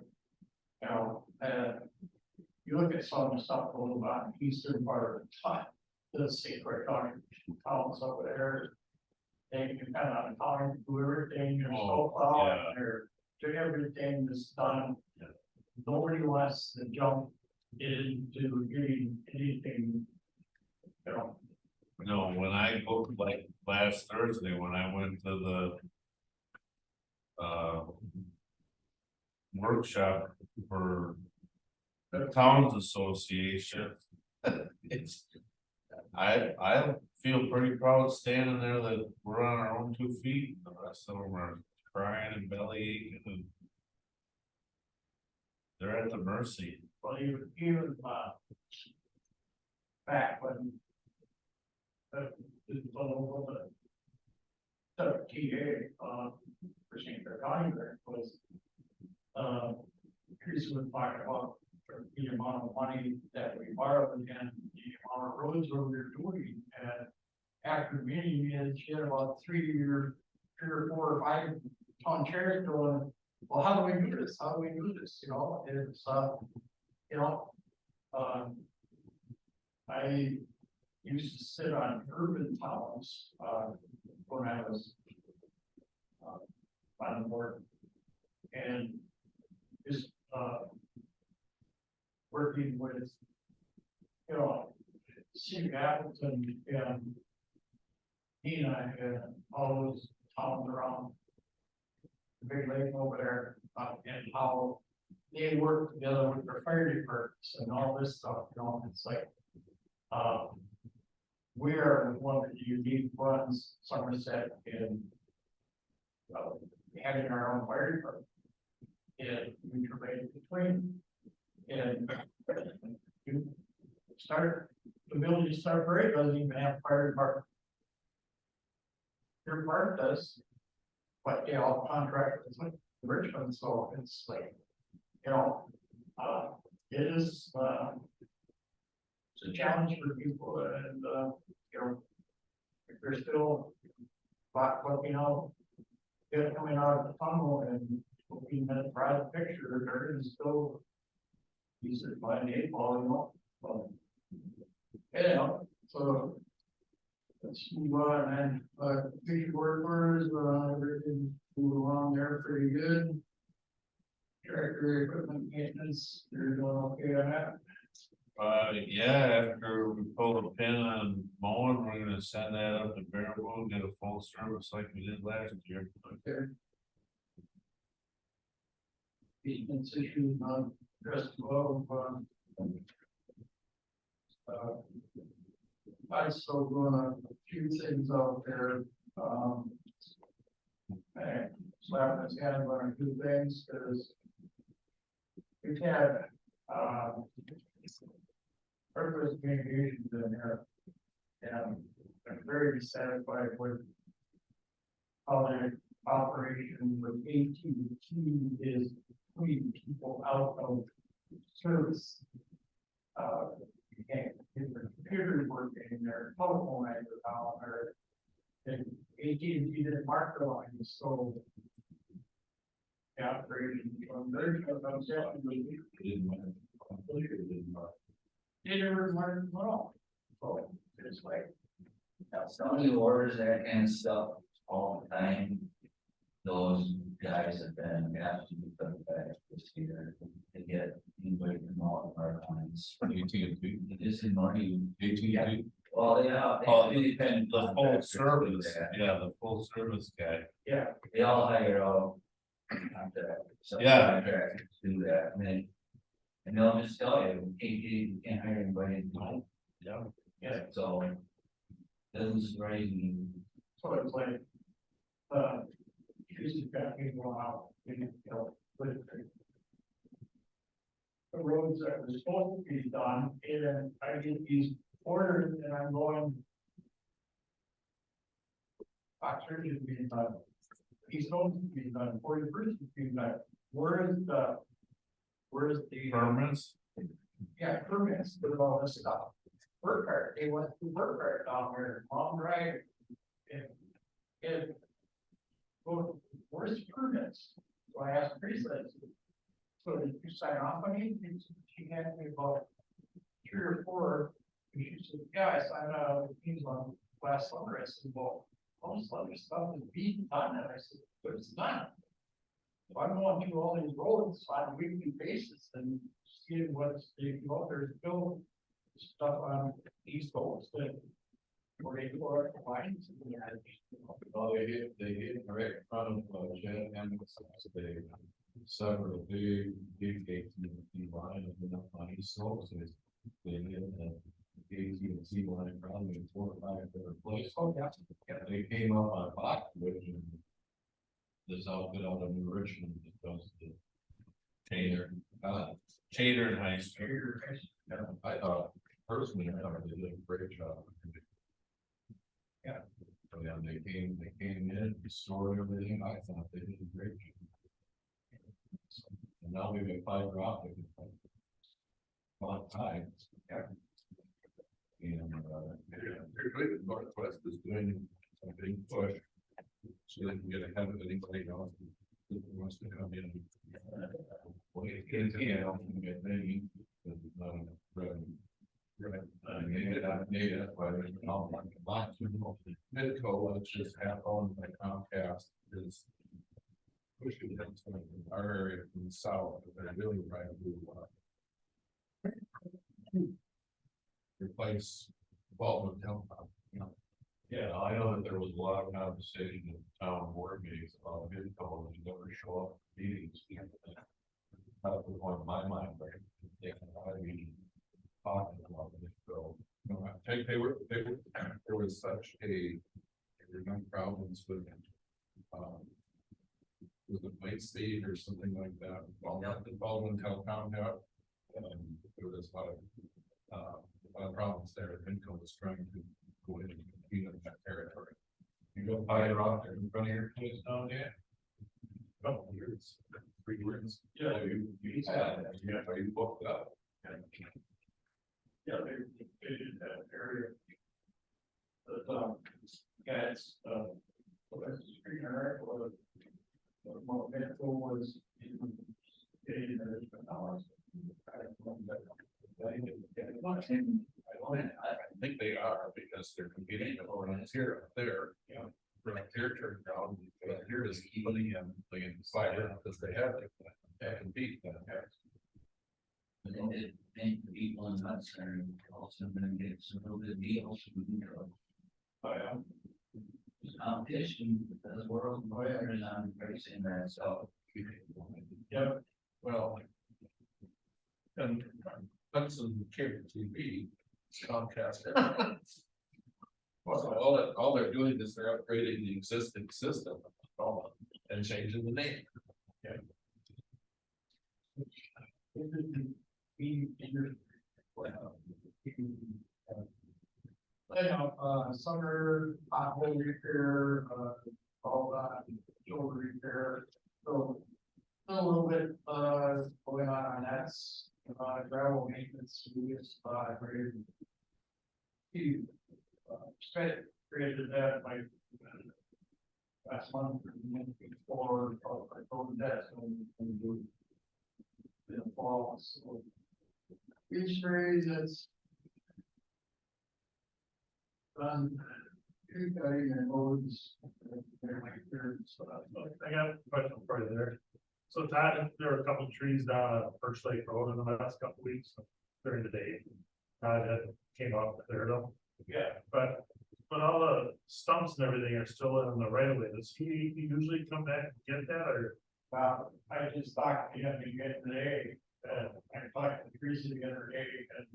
You know, you look at some of the stuff a little bit on the eastern part of the time, the St. Clair County towns over there. They depend on county to do everything, their snowplow, they're doing everything that's done. Nobody wants to jump into getting anything, you know. No, when I go, like last Thursday, when I went to the. Workshop for the Towns Association. It's. I feel pretty proud standing there that we're on our own 2 feet, the rest of them are crying and belly aching and. They're at the mercy. Well, even back when. The TA, for St. Clair County there was. Chris was talking about the amount of money that we borrowed and the amount of roads we were doing, and after meeting me, she had about 3 or 4 or 5 ton chairs going, well, how do we do this? How do we do this? You know, it's, you know, I used to sit on urban towns, when I was. On the board. And just, working with, you know, City of Appleton and. Nina and all those towns around. The big lake over there, and how they work together with their fire departments and all this stuff, you know, it's like. We are one of the unique ones, Somerset, in. Having our own fire department. And we trade between. And. You start, the village start parade doesn't even have fire department. Your part does. But they all contract with Richmond, so it's like, you know, it is, it's a challenge for people and, you know, if they're still looking out, they're coming out of the tunnel and looking at a private picture, they're still, he's by the 8 ball, you know, so, yeah, so. Let's move on, and, future workers, everything moving along there pretty good. Tractor equipment maintenance, you're doing okay on that? Yeah, after we pull the pin on mowing, we're gonna send that up to Baraboo, get a full service like we did last year. Okay. Maintenance issues on rest of, I still doing a few things out there, and slapping his hand on a few things, cause we've had, purpose communications in there. And I'm very dissatisfied with how their operation with AT&T is putting people out of service. You can't get their computers working, their telephone lines are down, or and AT&T didn't mark the lines, so. The operation from their, they never learned at all. So it's like, Somebody orders that kind of stuff all the time. Those guys have been absolutely pathetic this year to get anybody from all of our lines. AT&T. Just in money. AT&T. Well, yeah. Oh, they depend The on full contractors do service, that. yeah, the full service guy. yeah, They all hire out. Contractors, Yeah. subcontractors do that, and they'll just tell you, you can't hire anybody. Yeah. yeah, So. Doesn't surprise me. so it's like, she's got people out, you know, with the roads that were supposed to be done, and then I get these orders and I'm going. Oxford is being done. East Holmes is being done, 41st is being done. Where's the Permits. yeah, permits for all this stuff? Burkhardt, they went through Burkhardt down there, Long Drive. And well, where's the permits? So I asked Teresa, so did you sign off on it? And she had me about 3 or 4. And she said, yeah, I signed out things on last summer. I said, well, all this other stuff is being done. And I said, but it's not. So I'm going through all these roads on a weekly basis and seeing what's, you know, there's still stuff on East Coast that where they go out the lines. Well, they hit right in front of, Jan Hamilton's, they several big gates in the line and then up on East Slopes, they hit the AT&T line probably in 4 or 5 different places. Oh, yeah. Yeah, they came up on Boxwood and this outfit out of New Richmond that does the Tater. uh, Tater and High Street. yeah, I thought personally, I thought they did a great job. Yeah. So yeah, they came in, restored everything, I thought they did a great job. And now we've been fiber optic. Long time. Yeah. And, they're good, Northwest is doing a big push. So they can get ahead of anybody else who wants to come in. Well, it can't, get many, but, revenue. Right. Maybe that's why there's been all like a lot of Midco, which is half owned by Comcast, is pushing into our area from the south, but they're really trying to replace Baldwin Township. Yeah, I know that there was a lot of conversation in town board meetings about Midco, and never show up at meetings. That was one of my mind, right? Yeah, I mean, talking about Midco. There was such there were no problems with the White State or something like that, Baldwin Telecom had. There was a lot of problems there. Midco was trying to go in and compete in that territory. You go higher off there in front of your place down there. Couple years, 3 years. Yeah, you booked up. Yeah, they did that area. But, guys, was streamer, or more medical was in I think they are, because they're competing with Frontier up there, Frontier turned around, Frontier is putting in the fiber, because they have to compete. But then they think the people in Hudson are also gonna get some real good deals from Midco. Competition, because we're all lawyers on pricing that, so. Yep, well. And Hudson Cable TV, Comcast. Well, all they're doing is they're upgrading the existing system and changing the name. Summer pothole repair, all that, shoulder repair, so. A little bit, going on that's, gravel maintenance, we just, very. He, created that like. Last month, before, I told that, and do. In the fall, so. Beach sprays, it's. Tree cutting and roads. I got a question for you there. So Todd, there were a couple of trees down on First Lake Road in the last couple of weeks during the day. That came off there though. Yeah, but all the stumps and everything are still in the right of way. Does he usually come back and get that, or? I just talked to him again today, I talked to Teresa the other day, and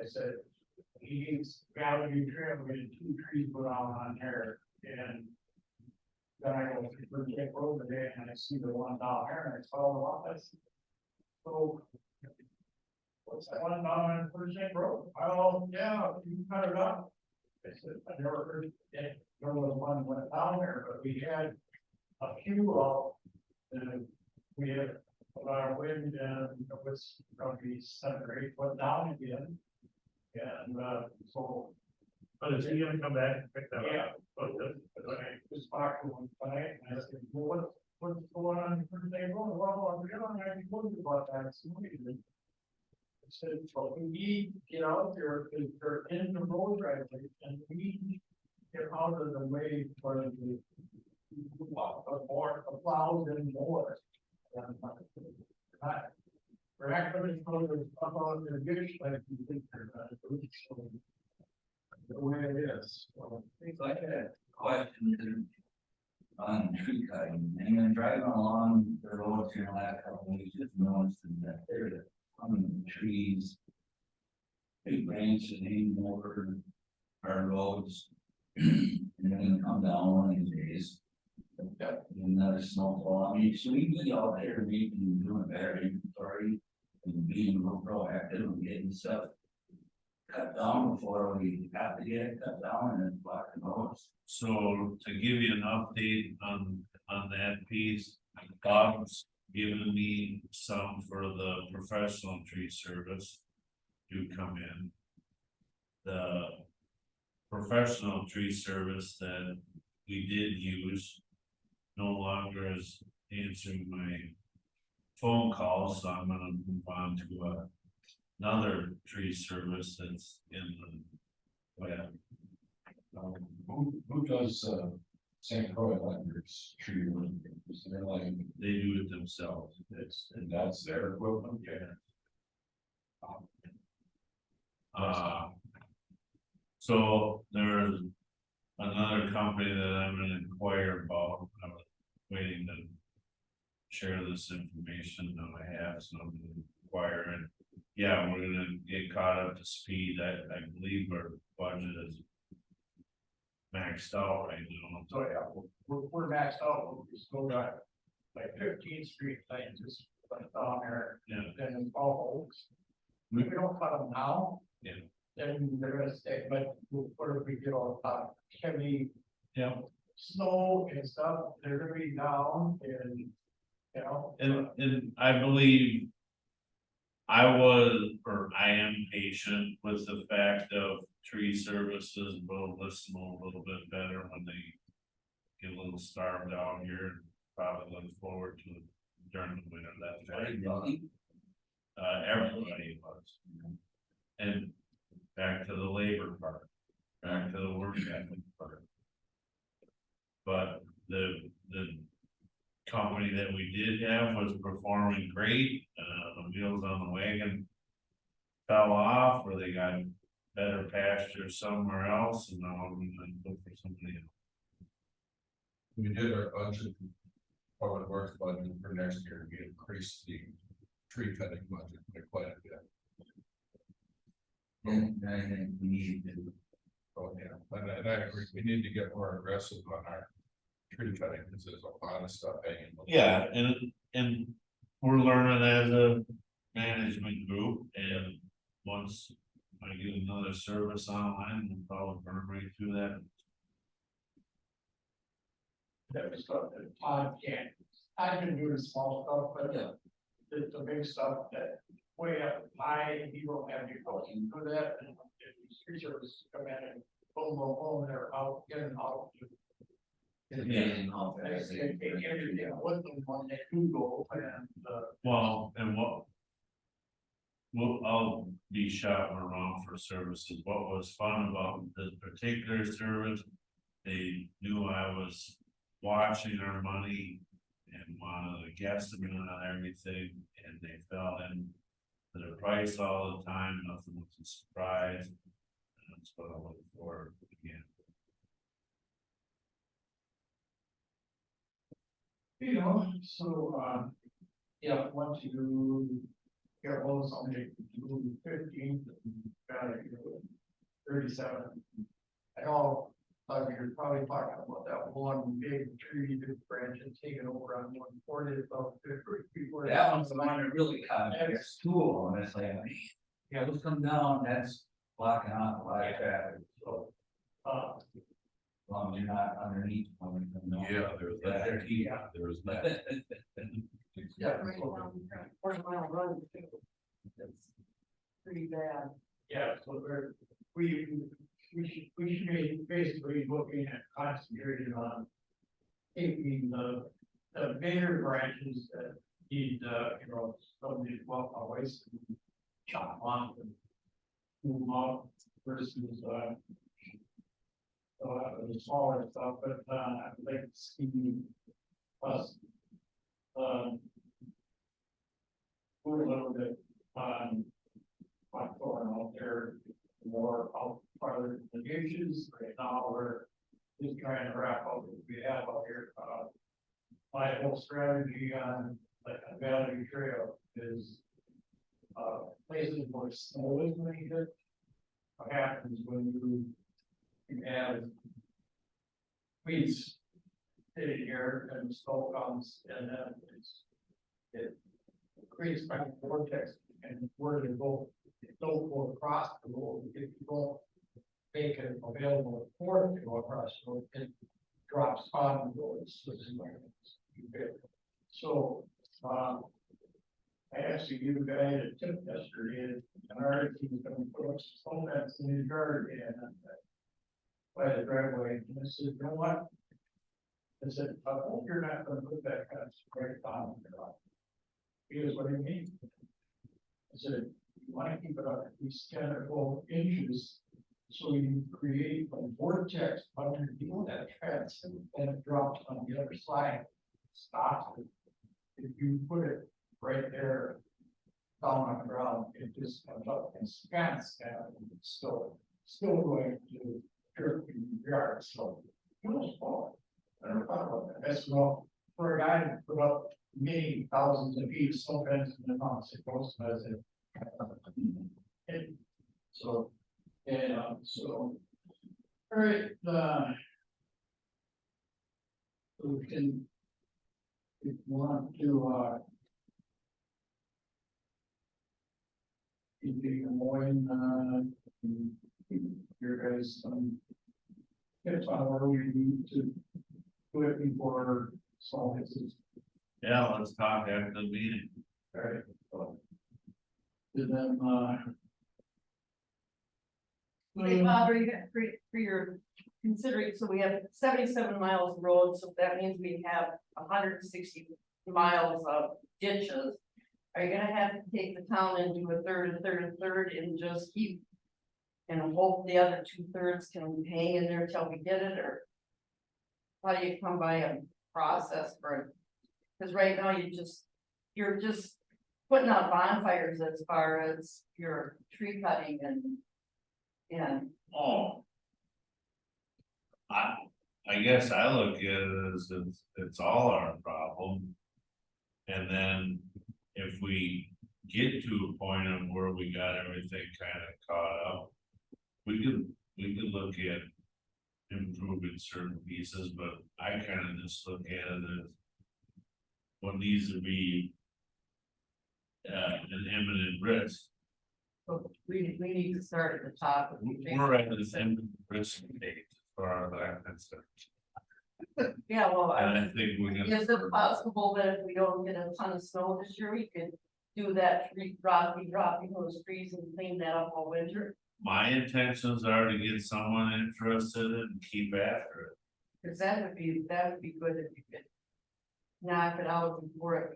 I said, he needs Valley Trail, we had 2 trees put on there, and then I go through First Lake Road today, and I see the one down there, and I saw the lot, so. What's that one down on First Lake Road? Oh, yeah, you can cut it up. I said, I never heard, there was one went down there, but we had a few of. And we had our wind, and it was probably 7 or 8 foot down again. And so. But is he gonna come back and pick that up? Yeah, but I just talked to him tonight, and I said, well, what's going on for the day? Well, I'm gonna told you about that. I said, well, we need to get out there, because they're in the road right away, and we need to get out of the way for the. More plows and more. We're actually supposed to up on the ditch like you think the way it is. So I had a question on tree cutting, and then driving along the roads here in the last couple of weeks, just noticed that there's a ton of trees. Big branches hanging over our roads, and then come down one of these days. Another snowfall, I mean, so we be out there, we can do a better inventory and being more proactive and getting stuff cut down before we have to get it cut down and then block the roads. So to give you an update on that piece, Bob's given me some for the professional tree service to come in. The professional tree service that we did use no longer is answering my phone calls, so I'm gonna move on to a another tree service that's in the. Well, Who does, St. Croix Electric's tree room? Is there like, they do it themselves. and that's their equipment? So there's another company that I'm gonna inquire about, I was waiting to. Share this information that I have, so I'm gonna inquire and, yeah, we're gonna get caught up to speed, I believe our budget is. Maxed out right now, So, yeah, we're maxed out, we still got like 15th Street things, just like down there, yeah, then all oaks. If we don't cut them now. Yeah. Then they're gonna stay, but what if we get all, heavy yeah, snow and stuff, they're gonna be down and, you know. and I believe. I was, or I am patient with the fact of tree services will listen a little bit better when they. Get a little starved out here, and probably look forward to it during the winter, that's right. Everybody was. And back to the labor part, back to the work ethic part. But the company that we did have was performing great, the wheels on the wagon. Fell off, or they got better pasture somewhere else, and now I'm gonna look for somebody else. We did our budget, public works budget for next year, we increased the tree cutting budget by quite a bit. And I think we need to, Oh, yeah, and I agree, we need to get more aggressive on our tree cutting, because there's a lot of stuff hanging. Yeah, and we're learning as a management group, and once I get another service online, we'll probably burn right through that. That was stuff that Todd can't, I've been doing small stuff, but the big stuff that way up high, you don't have any ability for that. And if these tree services come in and boom, boom, boom, they're out, getting out. it's amazing how They fast they. take everything with them when they do go and, Well, and what? Well, I'll be shouting around for services, what was fun about this particular service? They knew I was watching our money and wanted a guesstimate on everything, and they fell in. To the price all the time, nothing was a surprise, and that's what I look for again. you know, so, yeah, once you get hold of somebody, do 15, 37. I know, you're probably talking about that one big tree that branches taking over on 140 about 50. That one's the one that really caught me, there's two of them, it's like, yeah, those come down, that's blocking off a lot of traffic, so. As long as you're not underneath one. Yeah, there's that. There was that. Yeah, right down, 40-mile run, too. That's pretty bad. Yeah, so we should be basically looking at concentrating on taking the bigger branches that need, some of these well waste. Chop them off and move them out versus, the smaller stuff, but, I would like to see us, move a little bit, going out there more out farther than the issues. Right now, we're just trying to wrap up what we have out here. My whole strategy on like a Valley Trail is places where snow is when you hit. What happens when you have weeds sitting here and the snow comes and then it creates kind of vortex and where to go. Don't go across the road, if you don't make it available for it to go across the road, it drops on the road. So, I actually gave a guy a tip yesterday, and our team is gonna put up some fence in his yard and by the driveway, and I said, you know what? I said, I hope you're not gonna put that fence right on your lot. He goes, what do you mean? I said, You wanna keep it up, at least 10 or 12 inches. So you create a vortex underneath that fence and it drops on the other side. Stops it. If you put it right there down on the ground, it just comes up and scans and it's still going to trip in your yard, so. It was fun. I never thought about that. That's well, for a guy to put up many thousands of feet of snow fence in the house, it goes as it. And so, yeah, so. All right, we can. If you want to, in the morning, your guys, tips on where we need to do it before small hits. Yeah, let's talk after the meeting. Alright. And then, Hey, Bob, are you, for your, considering, so we have 77 miles of road, so that means we have 160 miles of ditches. Are you gonna have to take the town and do a third, and just keep? And hope the other 2/3 can hang in there till we get it, or? How do you come by a process for it? Cause right now you're just putting out bonfires as far as your tree cutting and. Oh. I guess I look at it as it's all our problem. And then if we get to a point of where we got everything kind of caught up. We could look at improving certain pieces, but I kind of just look at it as what needs to be an imminent risk. We need to start at the top. We're at this imminent risk stage for our land and stuff. Yeah, well, And I think we're gonna. is it possible that if we don't get a ton of snow this year, we could do that tree dropping those trees and clean that up all winter? My intentions are to get someone interested and keep after it. Cause that would be good if you could. Knock it out before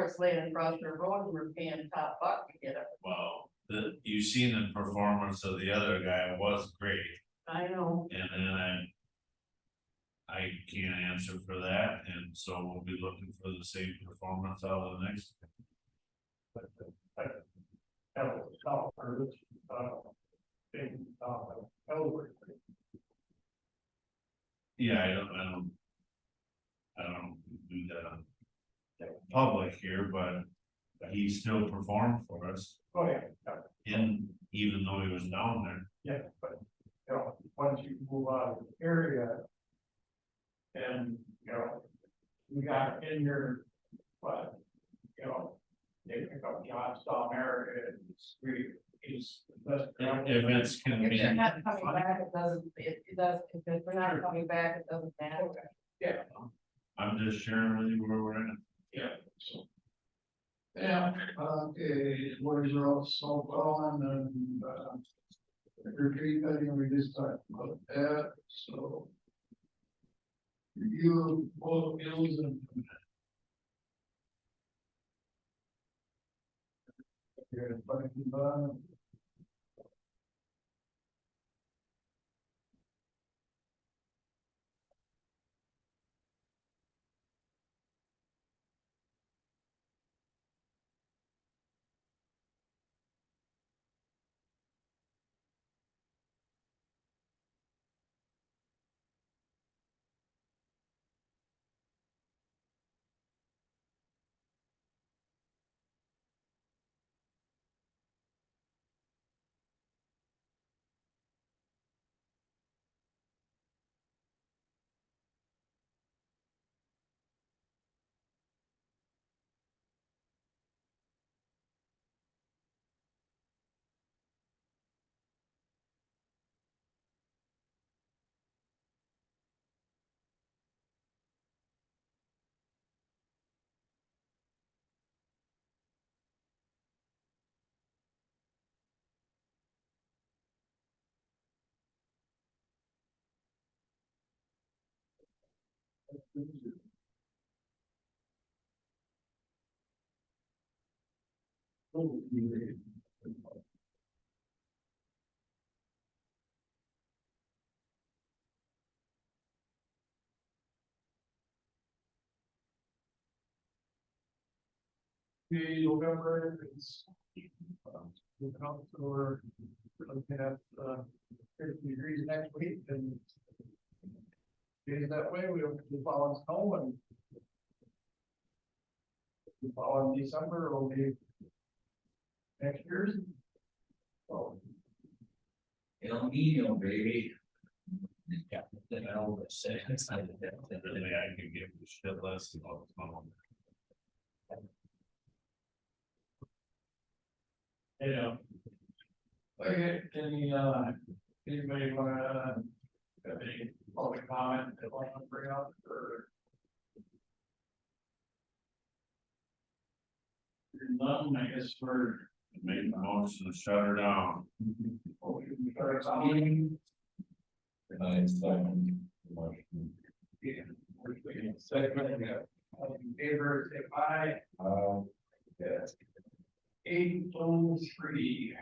it's laying across the road and we're paying top buck to get it. Well, you've seen the performance of the other guy was great, I know, and then I can't answer for that, and so we'll be looking for the same performance out of the next. Yeah, I don't do that on public here, but he still performed for us, Oh, yeah, and even though he was down there. yeah, but, once you move out of the area. And, we got in your, but, they pick up jobs down there and it's really, it's. If it's if they're convenient, not coming back, it doesn't, it does, if they're not coming back, it doesn't matter. Yeah, I'm just sharing with you where we're at. yeah, so. Yeah, okay, words are all so on and, retreat cutting, we just talked about that, so. You, both bills and. You're fucking done. Oh, you be November, it's. We'll come to our, we're looking at, 50 degrees next week and. Days that way, we'll follow snow and. We follow in December, it'll be. Next year's. So. El Nino, baby. Yeah. Then I always say, it's not that. Really, I could give a shit less about the phone. Yeah. Okay, any, anybody wanna, have any public comment that want to bring up or? None, I guess we're. Make the motion to shut her down. Second, in favor, say aye. Yeah. 803.